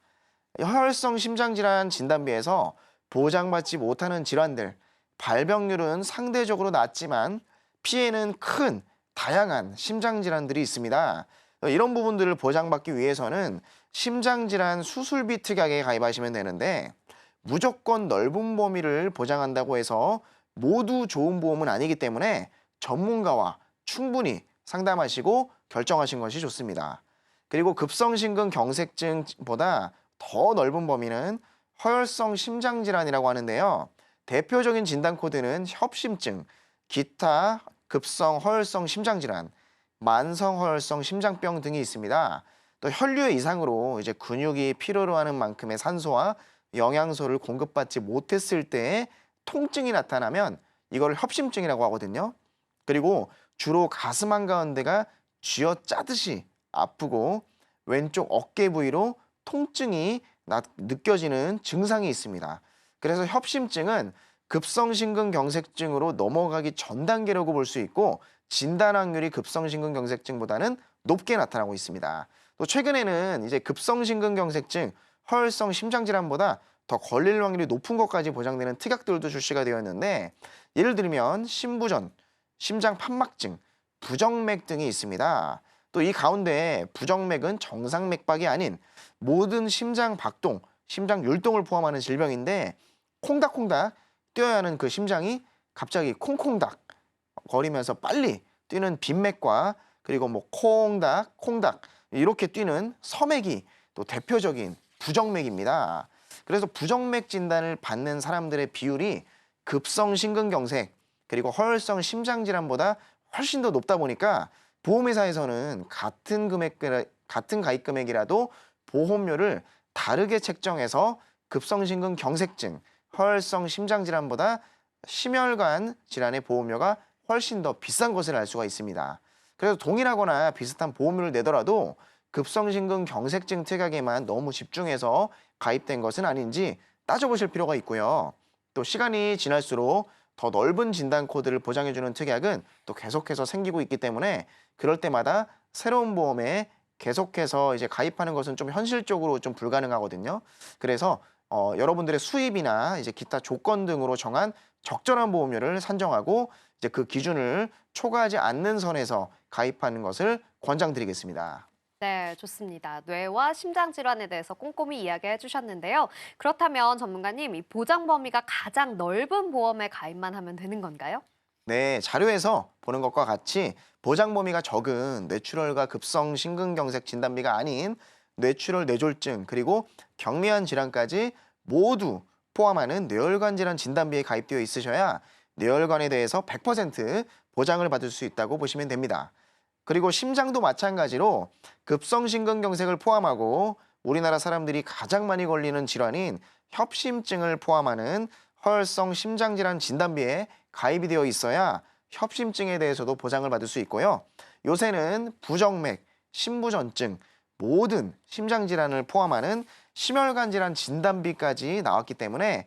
Speaker 3: 허혈성 심장질환 진단비에서 보장받지 못하는 질환들, 발병률은 상대적으로 낮지만 피해는 큰 다양한 심장질환들이 있습니다. 이런 부분들을 보장받기 위해서는 심장질환 수술비 특약에 가입하시면 되는데 무조건 넓은 범위를 보장한다고 해서 모두 좋은 보험은 아니기 때문에 전문가와 충분히 상담하시고 결정하신 것이 좋습니다. 그리고 급성심근경색증보다 더 넓은 범위는 허혈성 심장질환이라고 하는데요. 대표적인 진단 코드는 협심증, 기타 급성 허혈성 심장질환, 만성 허혈성 심장병 등이 있습니다. 또 혈류의 이상으로 이제 근육이 필요로 하는 만큼의 산소와 영양소를 공급받지 못했을 때에 통증이 나타나면 이걸 협심증이라고 하거든요. 그리고 주로 가슴 한가운데가 쥐어짜듯이 아프고 왼쪽 어깨 부위로 통증이 느껴지는 증상이 있습니다. 그래서 협심증은 급성심근경색증으로 넘어가기 전 단계라고 볼 수 있고 진단 확률이 급성심근경색증보다는 높게 나타나고 있습니다. 또 최근에는 이제 급성심근경색증, 허혈성 심장질환보다 더 걸릴 확률이 높은 것까지 보장되는 특약들도 출시가 되었는데 예를 들면 심부전, 심장 판막증, 부정맥 등이 있습니다. 또 이 가운데 부정맥은 정상맥박이 아닌 모든 심장 박동, 심장 율동을 포함하는 질병인데 콩닥콩닥 뛰어야 하는 그 심장이 갑자기 콩콩닥 거리면서 빨리 뛰는 빈맥과 그리고 뭐 콩닥, 콩닥 이렇게 뛰는 서맥이 또 대표적인 부정맥입니다. 그래서 부정맥 진단을 받는 사람들의 비율이 급성심근경색 그리고 허혈성 심장질환보다 훨씬 더 높다 보니까 보험회사에서는 같은 가입 금액이라도 보험료를 다르게 책정해서 급성심근경색증, 허혈성 심장질환보다 심혈관 질환의 보험료가 훨씬 더 비싼 것을 알 수가 있습니다. 그래서 동일하거나 비슷한 보험료를 내더라도 급성심근경색증 특약에만 너무 집중해서 가입된 것은 아닌지 따져보실 필요가 있고요. 또 시간이 지날수록 더 넓은 진단 코드를 보장해주는 특약은 또 계속해서 생기고 있기 때문에 그럴 때마다 새로운 보험에 계속해서 이제 가입하는 것은 좀 현실적으로 좀 불가능하거든요. 그래서 여러분들의 수입이나 이제 기타 조건 등으로 정한 적절한 보험료를 산정하고 이제 그 기준을 초과하지 않는 선에서 가입하는 것을 권장드리겠습니다.
Speaker 1: 네, 좋습니다. 뇌와 심장 질환에 대해서 꼼꼼히 이야기해 주셨는데요. 그렇다면 전문가님, 이 보장 범위가 가장 넓은 보험에 가입만 하면 되는 건가요?
Speaker 3: 네, 자료에서 보는 것과 같이 보장 범위가 적은 뇌출혈과 급성 심근경색 진단비가 아닌 뇌출혈 뇌졸중 그리고 경미한 질환까지 모두 포함하는 뇌혈관 질환 진단비에 가입되어 있으셔야 뇌혈관에 대해서 100% 보장을 받을 수 있다고 보시면 됩니다. 그리고 심장도 마찬가지로 급성 심근경색을 포함하고 우리나라 사람들이 가장 많이 걸리는 질환인 협심증을 포함하는 허혈성 심장질환 진단비에 가입이 되어 있어야 협심증에 대해서도 보장을 받을 수 있고요. 요새는 부정맥, 심부전증, 모든 심장질환을 포함하는 심혈관 질환 진단비까지 나왔기 때문에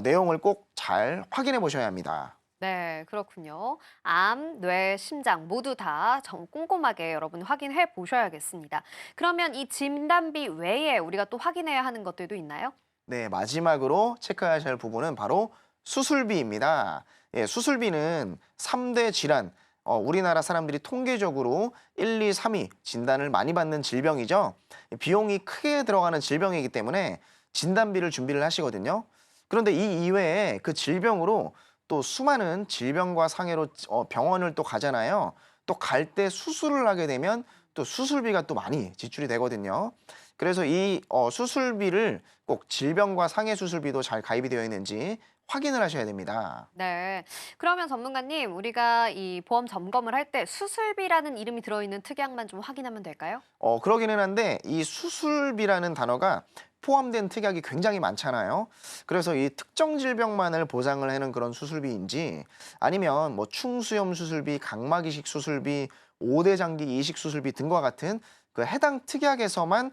Speaker 3: 내용을 꼭 잘 확인해 보셔야 합니다.
Speaker 1: 네, 그렇군요. 암, 뇌, 심장 모두 다 꼼꼼하게 여러분 확인해 보셔야겠습니다. 그러면 이 진단비 외에 우리가 또 확인해야 하는 것들도 있나요?
Speaker 3: 네, 마지막으로 체크하셔야 할 부분은 바로 수술비입니다. 예, 수술비는 3대 질환, 우리나라 사람들이 통계적으로 1, 2, 3위 진단을 많이 받는 질병이죠. 비용이 크게 들어가는 질병이기 때문에 진단비를 준비를 하시거든요. 그런데 이 이외에 그 질병으로 또 수많은 질병과 상해로 병원을 또 가잖아요. 또 갈 때 수술을 하게 되면 또 수술비가 또 많이 지출이 되거든요. 그래서 이 수술비를 꼭 질병과 상해 수술비도 잘 가입이 되어 있는지 확인을 하셔야 됩니다.
Speaker 1: 네. 그러면 전문가님, 우리가 이 보험 점검을 할 때 수술비라는 이름이 들어있는 특약만 좀 확인하면 될까요?
Speaker 3: 그러기는 한데 이 수술비라는 단어가 포함된 특약이 굉장히 많잖아요. 그래서 이 특정 질병만을 보장을 하는 그런 수술비인지 아니면 뭐 충수염 수술비, 각막 이식 수술비, 5대 장기 이식 수술비 등과 같은 그 해당 특약에서만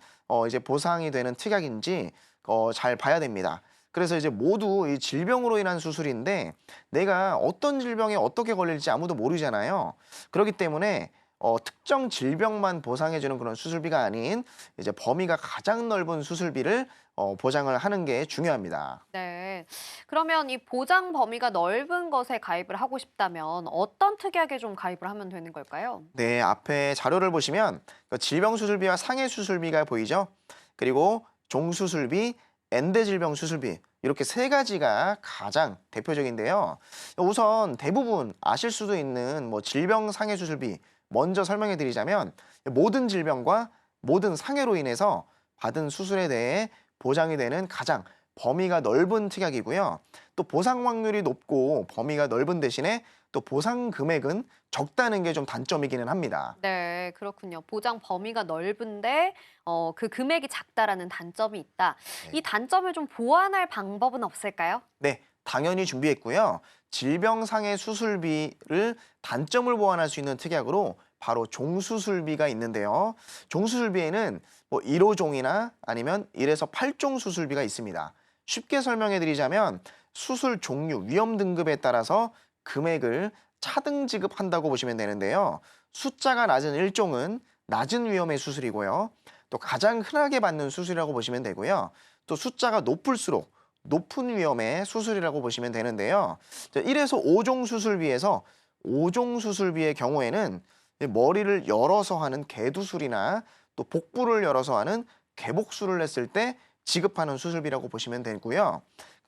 Speaker 3: 이제 보상이 되는 특약인지 잘 봐야 됩니다. 그래서 이제 모두 이 질병으로 인한 수술인데 내가 어떤 질병에 어떻게 걸릴지 아무도 모르잖아요. 그렇기 때문에 특정 질병만 보상해주는 그런 수술비가 아닌 이제 범위가 가장 넓은 수술비를 보장을 하는 게 중요합니다.
Speaker 1: 네. 그러면 이 보장 범위가 넓은 것에 가입을 하고 싶다면 어떤 특약에 좀 가입을 하면 되는 걸까요?
Speaker 3: 네, 앞에 자료를 보시면 그 질병 수술비와 상해 수술비가 보이죠? 그리고 종수술비, 엔대질병 수술비 이렇게 세 가지가 가장 대표적인데요. 우선 대부분 아실 수도 있는 뭐 질병 상해 수술비 먼저 설명해 드리자면 모든 질병과 모든 상해로 인해서 받은 수술에 대해 보장이 되는 가장 범위가 넓은 특약이고요. 또 보상 확률이 높고 범위가 넓은 대신에 또 보상 금액은 적다는 게 좀 단점이기는 합니다.
Speaker 1: 네, 그렇군요. 보장 범위가 넓은데 그 금액이 작다라는 단점이 있다. 이 단점을 좀 보완할 방법은 없을까요?
Speaker 3: 네, 당연히 준비했고요. 질병상해 수술비를 단점을 보완할 수 있는 특약으로 바로 종수술비가 있는데요. 종수술비에는 뭐 1호종이나 아니면 1에서 8종 수술비가 있습니다. 쉽게 설명해 드리자면 수술 종류, 위험 등급에 따라서 금액을 차등 지급한다고 보시면 되는데요. 숫자가 낮은 1종은 낮은 위험의 수술이고요. 또 가장 흔하게 받는 수술이라고 보시면 되고요. 또 숫자가 높을수록 높은 위험의 수술이라고 보시면 되는데요. 1에서 5종 수술비에서 5종 수술비의 경우에는 머리를 열어서 하는 개두술이나 또 복부를 열어서 하는 개복술을 했을 때 지급하는 수술비라고 보시면 되고요.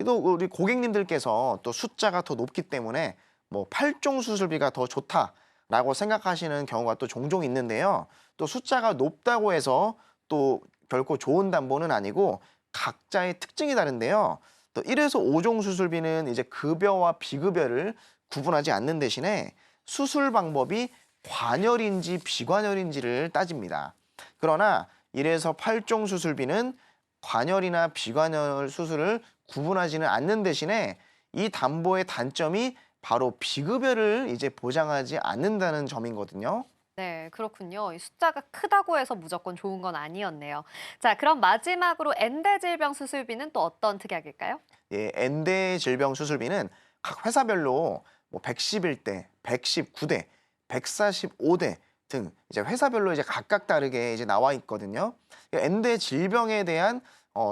Speaker 3: 또 우리 고객님들께서 또 숫자가 더 높기 때문에 뭐 8종 수술비가 더 좋다라고 생각하시는 경우가 또 종종 있는데요. 또 숫자가 높다고 해서 또 결코 좋은 담보는 아니고 각자의 특징이 다른데요. 또 1에서 5종 수술비는 이제 급여와 비급여를 구분하지 않는 대신에 수술 방법이 관열인지 비관열인지를 따집니다. 그러나 1에서 8종 수술비는 관열이나 비관열 수술을 구분하지는 않는 대신에 이 담보의 단점이 바로 비급여를 이제 보장하지 않는다는 점이거든요.
Speaker 1: 네, 그렇군요. 이 숫자가 크다고 해서 무조건 좋은 건 아니었네요. 자, 그럼 마지막으로 엔대질병 수술비는 또 어떤 특약일까요?
Speaker 3: 예, 엔대 질병 수술비는 각 회사별로 뭐 111대, 119대, 145대, 등 이제 회사별로 이제 각각 다르게 이제 나와 있거든요. 엔대 질병에 대한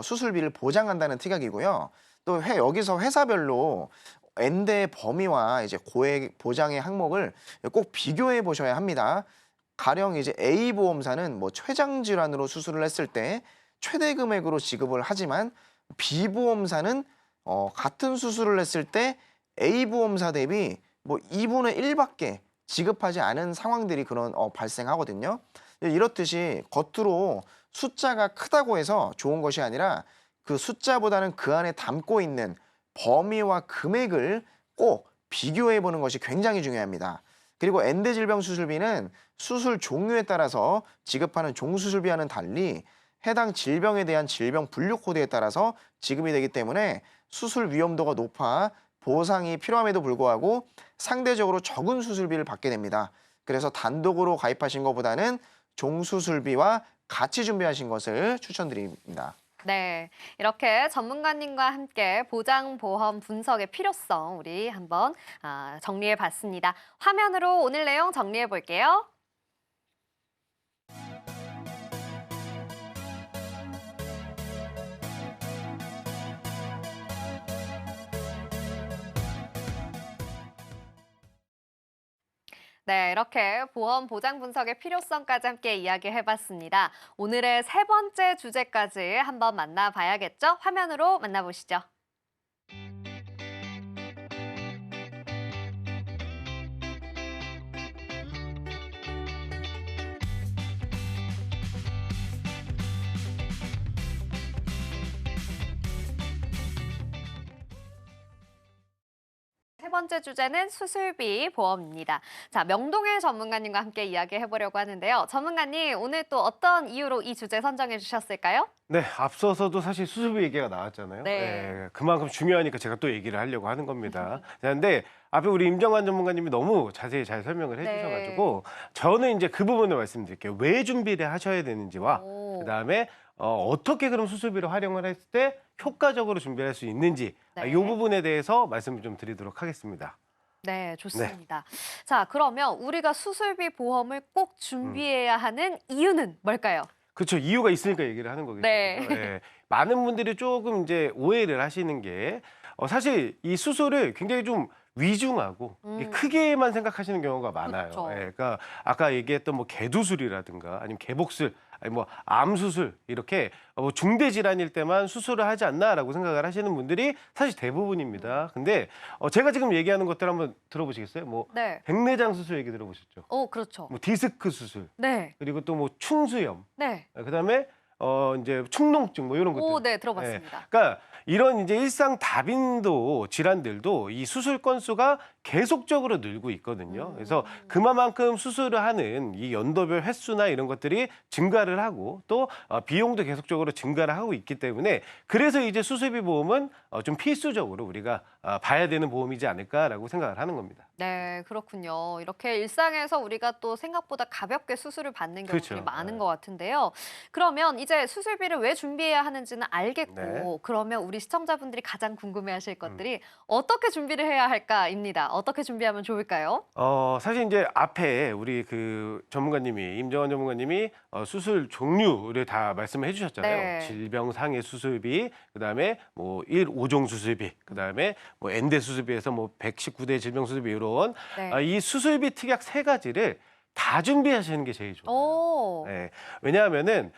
Speaker 3: 수술비를 보장한다는 특약이고요. 또 여기서 회사별로 엔대 범위와 이제 고액 보장의 항목을 꼭 비교해 보셔야 합니다. 가령 이제 A 보험사는 뭐 췌장 질환으로 수술을 했을 때 최대 금액으로 지급을 하지만 B 보험사는 같은 수술을 했을 때 A 보험사 대비 뭐 2분의 1밖에 지급하지 않은 상황들이 발생하거든요. 이렇듯이 겉으로 숫자가 크다고 해서 좋은 것이 아니라 그 숫자보다는 그 안에 담고 있는 범위와 금액을 꼭 비교해 보는 것이 굉장히 중요합니다. 그리고 엔대 질병 수술비는 수술 종류에 따라서 지급하는 종수술비와는 달리 해당 질병에 대한 질병 분류 코드에 따라서 지급이 되기 때문에 수술 위험도가 높아 보상이 필요함에도 불구하고 상대적으로 적은 수술비를 받게 됩니다. 그래서 단독으로 가입하신 것보다는 종수술비와 같이 준비하신 것을 추천드립니다.
Speaker 1: 네, 이렇게 전문가님과 함께 보장보험 분석의 필요성 우리 한번 정리해 봤습니다. 화면으로 오늘 내용 정리해 볼게요. 네, 이렇게 보험 보장 분석의 필요성까지 함께 이야기해봤습니다. 오늘의 세 번째 주제까지 한번 만나봐야겠죠? 화면으로 만나보시죠. 세 번째 주제는 수술비 보험입니다. 자, 명동일 전문가님과 함께 이야기해보려고 하는데요. 전문가님, 오늘 또 어떤 이유로 이 주제 선정해 주셨을까요?
Speaker 4: 네, 앞서서도 사실 수술비 얘기가 나왔잖아요.
Speaker 1: 네.
Speaker 4: 그만큼 중요하니까 제가 또 얘기를 하려고 하는 겁니다. 그런데 앞에 우리 임정환 전문가님이 너무 자세히 잘 설명을 해주셔가지고 저는 이제 그 부분을 말씀드릴게요. 왜 준비를 하셔야 되는지와 그다음에 어떻게 그럼 수술비를 활용을 했을 때 효과적으로 준비할 수 있는지 이 부분에 대해서 말씀을 좀 드리도록 하겠습니다.
Speaker 1: 네, 좋습니다. 자, 그러면 우리가 수술비 보험을 꼭 준비해야 하는 이유는 뭘까요?
Speaker 4: 그렇죠. 이유가 있으니까 얘기를 하는 거겠죠.
Speaker 1: 네.
Speaker 4: 많은 분들이 조금 이제 오해를 하시는 게 사실 이 수술을 굉장히 좀 위중하고 크게만 생각하시는 경우가 많아요.
Speaker 1: 그렇죠.
Speaker 4: 그러니까 아까 얘기했던 뭐 개두술이라든가 아니면 개복술 아니 뭐 암수술 이렇게 뭐 중대 질환일 때만 수술을 하지 않나라고 생각을 하시는 분들이 사실 대부분입니다. 근데 제가 지금 얘기하는 것들 한번 들어보시겠어요? 뭐
Speaker 1: 네.
Speaker 4: 백내장 수술 얘기 들어보셨죠?
Speaker 1: 그렇죠.
Speaker 4: 뭐 디스크 수술
Speaker 1: 네.
Speaker 4: 그리고 또 뭐 충수염
Speaker 1: 네.
Speaker 4: 그다음에 이제 축농증 뭐 이런 것들.
Speaker 1: 네, 들어봤습니다.
Speaker 4: 그러니까 이런 이제 일상 다빈도 질환들도 이 수술 건수가 계속적으로 늘고 있거든요. 그래서 그만큼 수술을 하는 이 연도별 횟수나 이런 것들이 증가를 하고 또 비용도 계속적으로 증가를 하고 있기 때문에 그래서 이제 수술비 보험은 좀 필수적으로 우리가 봐야 되는 보험이지 않을까라고 생각을 하는 겁니다.
Speaker 1: 네, 그렇군요. 이렇게 일상에서 우리가 또 생각보다 가볍게 수술을 받는 경우들이
Speaker 4: 그렇죠.
Speaker 1: 많은 것 같은데요. 그러면 이제 수술비를 왜 준비해야 하는지는 알겠고,
Speaker 4: 네.
Speaker 1: 그러면 우리 시청자분들이 가장 궁금해하실 것들이 어떻게 준비를 해야 할까입니다. 어떻게 준비하면 좋을까요?
Speaker 4: 사실 이제 앞에 우리 그 전문가님이 임정환 전문가님이 수술 종류를 다 말씀을 해주셨잖아요.
Speaker 1: 네.
Speaker 4: 질병상해 수술비, 그다음에 뭐 5종 수술비, 그다음에 뭐 엔대 수술비에서 뭐 119대 질병 수술비 이런
Speaker 1: 네.
Speaker 4: 이 수술비 특약 세 가지를 다 준비하시는 게 제일 좋아요.
Speaker 1: 오,
Speaker 4: 네. 왜냐하면은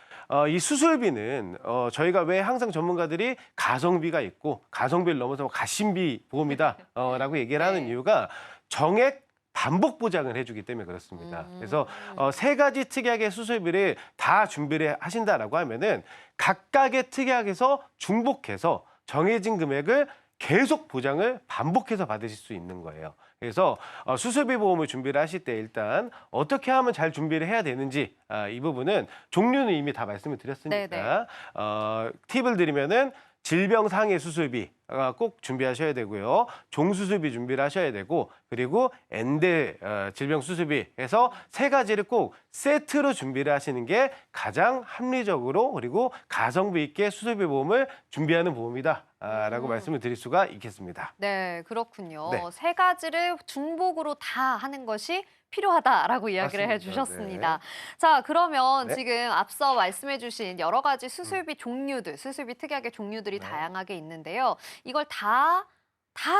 Speaker 4: 이 수술비는 저희가 왜 항상 전문가들이 가성비가 있고 가성비를 넘어서 가심비 보험이다라고 얘기를 하는 이유가 정액 반복 보장을 해주기 때문에 그렇습니다. 그래서 세 가지 특약의 수술비를 다 준비를 하신다라고 하면은 각각의 특약에서 중복해서 정해진 금액을 계속 보장을 반복해서 받으실 수 있는 거예요. 그래서 수술비 보험을 준비를 하실 때 일단 어떻게 하면 잘 준비를 해야 되는지 이 부분은 종류는 이미 다 말씀을 드렸으니까 팁을 드리면은 질병상해 수술비 꼭 준비하셔야 되고요. 종수술비 준비를 하셔야 되고 그리고 엔대 질병 수술비에서 세 가지를 꼭 세트로 준비를 하시는 게 가장 합리적으로 그리고 가성비 있게 수술비 보험을 준비하는 보험이다. 라고 말씀을 드릴 수가 있겠습니다.
Speaker 1: 네, 그렇군요.
Speaker 4: 네.
Speaker 1: 세 가지를 중복으로 다 하는 것이 필요하다라고 이야기를
Speaker 4: 맞습니다.
Speaker 1: 해주셨습니다. 자, 그러면
Speaker 4: 네.
Speaker 1: 지금 앞서 말씀해주신 여러 가지 수술비 종류들, 수술비 특약의 종류들이
Speaker 4: 네.
Speaker 1: 다양하게 있는데요. 이걸 다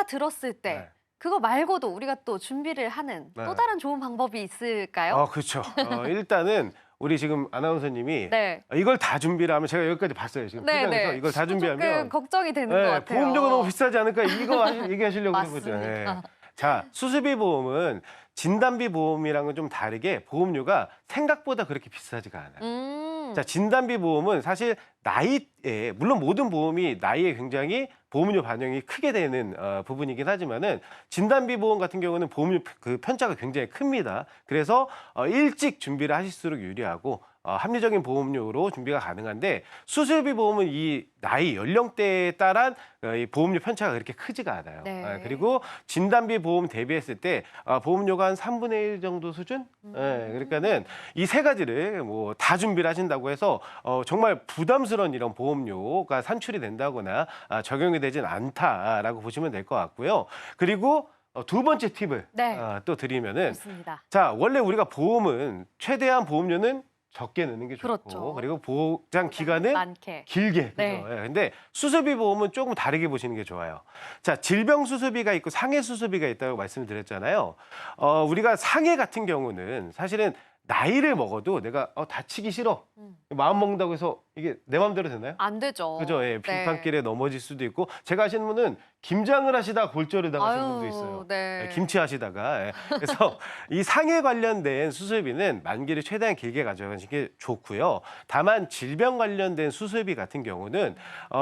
Speaker 1: 들었을 때
Speaker 4: 네.
Speaker 1: 그거 말고도 우리가 또 준비를 하는
Speaker 4: 네.
Speaker 1: 또 다른 좋은 방법이 있을까요?
Speaker 4: 그렇죠. 일단은 우리 지금 아나운서님이
Speaker 1: 네.
Speaker 4: 이걸 다 준비를 하면 제가 여기까지 봤어요. 지금
Speaker 1: 네,
Speaker 4: 표정에서
Speaker 1: 네.
Speaker 4: 이걸 다
Speaker 1: 조금
Speaker 4: 준비하면
Speaker 1: 걱정이 되는 것
Speaker 4: 네,
Speaker 1: 같아요.
Speaker 4: 보험료가 너무 비싸지 않을까 이거 얘기하시려고 그런 거죠.
Speaker 1: 맞습니다.
Speaker 4: 네. 자, 수술비 보험은 진단비 보험이랑은 좀 다르게 보험료가 생각보다 그렇게 비싸지가 않아요. 자, 진단비 보험은 사실 나이에 물론 모든 보험이 나이에 굉장히 보험료 반영이 크게 되는 부분이긴 하지만은 진단비 보험 같은 경우는 보험료 그 편차가 굉장히 큽니다. 그래서 일찍 준비를 하실수록 유리하고 합리적인 보험료로 준비가 가능한데 수술비 보험은 이 나이 연령대에 따른 이 보험료 편차가 그렇게 크지가 않아요.
Speaker 1: 네.
Speaker 4: 그리고 진단비 보험 대비했을 때 보험료가 한 3분의 1 정도 수준? 그러니까는 이 세 가지를 뭐 다 준비를 하신다고 해서 정말 부담스러운 이런 보험료가 산출이 된다거나 적용이 되진 않다라고 보시면 될 것 같고요. 그리고 두 번째 팁을
Speaker 1: 네.
Speaker 4: 또 드리면은
Speaker 1: 좋습니다.
Speaker 4: 자, 원래 우리가 보험은 최대한 보험료는 적게 내는 게 좋고
Speaker 1: 그렇죠.
Speaker 4: 그리고 보장 기간은
Speaker 1: 많게.
Speaker 4: 길게. 그죠?
Speaker 1: 네.
Speaker 4: 예, 근데 수술비 보험은 조금 다르게 보시는 게 좋아요. 자, 질병 수술비가 있고 상해 수술비가 있다고 말씀을 드렸잖아요. 우리가 상해 같은 경우는 사실은 나이를 먹어도 내가 다치기 싫어. 마음 먹는다고 해서 이게 내 마음대로 되나요?
Speaker 1: 안 되죠.
Speaker 4: 그죠? 예,
Speaker 1: 네.
Speaker 4: 빙판길에 넘어질 수도 있고 제가 아시는 분은 김장을 하시다 골절을 당하신 분도 있어요.
Speaker 1: 네.
Speaker 4: 예, 김치 하시다가. 예. 그래서 이 상해 관련된 수술비는 만기를 최대한 길게 가져가는 게 좋고요. 다만 질병 관련된 수술비 같은 경우는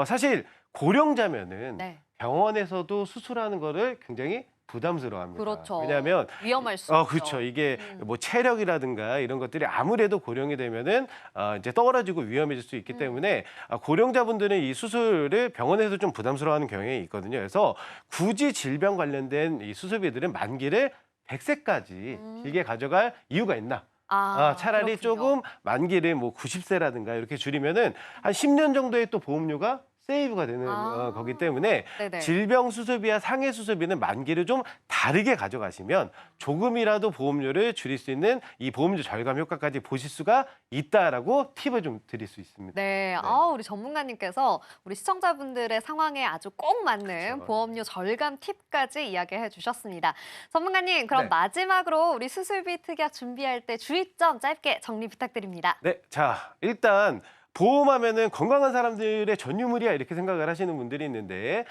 Speaker 4: 사실 고령자면은
Speaker 1: 네.
Speaker 4: 병원에서도 수술하는 거를 굉장히 부담스러워합니다.
Speaker 1: 그렇죠.
Speaker 4: 왜냐하면
Speaker 1: 위험할 수 있죠.
Speaker 4: 그렇죠. 이게 뭐 체력이라든가 이런 것들이 아무래도 고령이 되면은 이제 떨어지고 위험해질 수 있기 때문에 고령자분들은 이 수술을 병원에서 좀 부담스러워하는 경향이 있거든요. 그래서 굳이 질병 관련된 이 수술비들은 만기를 100세까지 길게 가져갈 이유가 있나? 차라리
Speaker 1: 그렇군요.
Speaker 4: 조금 만기를 뭐 90세라든가 이렇게 줄이면은 한 10년 정도의 또 보험료가 세이브가 되는 거기 때문에
Speaker 1: 네네.
Speaker 4: 질병 수술비와 상해 수술비는 만기를 좀 다르게 가져가시면 조금이라도 보험료를 줄일 수 있는 이 보험료 절감 효과까지 보실 수가 있다라고 팁을 좀 드릴 수 있습니다.
Speaker 1: 네, 우리 전문가님께서 우리 시청자분들의 상황에 아주 꼭 맞는
Speaker 4: 그렇죠.
Speaker 1: 보험료 절감 팁까지 이야기해 주셨습니다. 전문가님, 그럼
Speaker 4: 네.
Speaker 1: 마지막으로 우리 수술비 특약 준비할 때 주의점 짧게 정리 부탁드립니다.
Speaker 4: 네, 자, 일단 보험하면은 건강한 사람들의 전유물이야 이렇게 생각을 하시는 분들이 있는데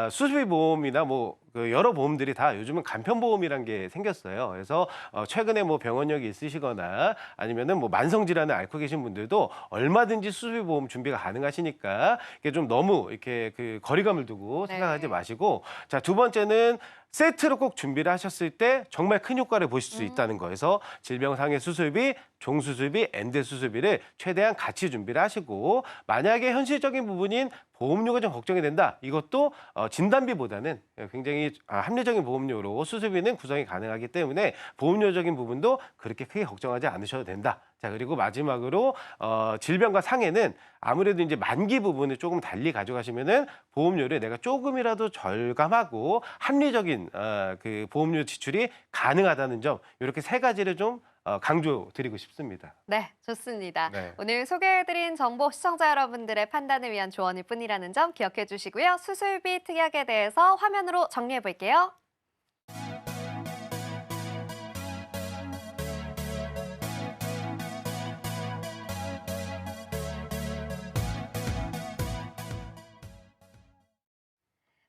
Speaker 4: 수술비 보험이나 뭐 그 여러 보험들이 다 요즘은 간편보험이란 게 생겼어요. 그래서 최근에 뭐 병원력이 있으시거나 아니면은 뭐 만성 질환을 앓고 계신 분들도 얼마든지 수술비 보험 준비가 가능하시니까 이게 좀 너무 이렇게 그 거리감을 두고
Speaker 1: 네.
Speaker 4: 생각하지 마시고 자, 두 번째는 세트로 꼭 준비를 하셨을 때 정말 큰 효과를 보실 수 있다는 거에서 질병 상해 수술비, 종수술비, 엔드 수술비를 최대한 같이 준비를 하시고 만약에 현실적인 부분인 보험료가 좀 걱정이 된다. 이것도 진단비보다는 굉장히 합리적인 보험료로 수술비는 구성이 가능하기 때문에 보험료적인 부분도 그렇게 크게 걱정하지 않으셔도 된다. 자, 그리고 마지막으로 질병과 상해는 아무래도 이제 만기 부분을 조금 달리 가져가시면은 보험료를 내가 조금이라도 절감하고 합리적인 그 보험료 지출이 가능하다는 점 이렇게 세 가지를 좀 강조드리고 싶습니다.
Speaker 1: 네, 좋습니다.
Speaker 4: 네.
Speaker 1: 오늘 소개해드린 정보 시청자 여러분들의 판단을 위한 조언일 뿐이라는 점 기억해 주시고요. 수술비 특약에 대해서 화면으로 정리해 볼게요.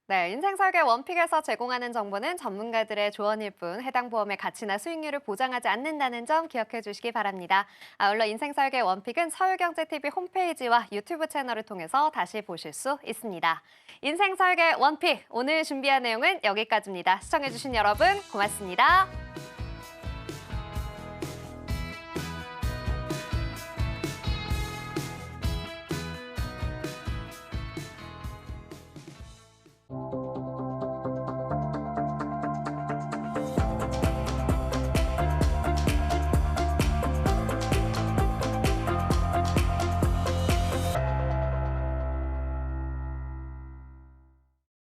Speaker 1: 네, 인생설계 원픽에서 제공하는 정보는 전문가들의 조언일 뿐 해당 보험의 가치나 수익률을 보장하지 않는다는 점 기억해 주시기 바랍니다. 아울러 인생설계 원픽은 서울경제TV 홈페이지와 유튜브 채널을 통해서 다시 보실 수 있습니다. 인생설계 원픽, 오늘 준비한 내용은 여기까지입니다. 시청해 주신 여러분 고맙습니다.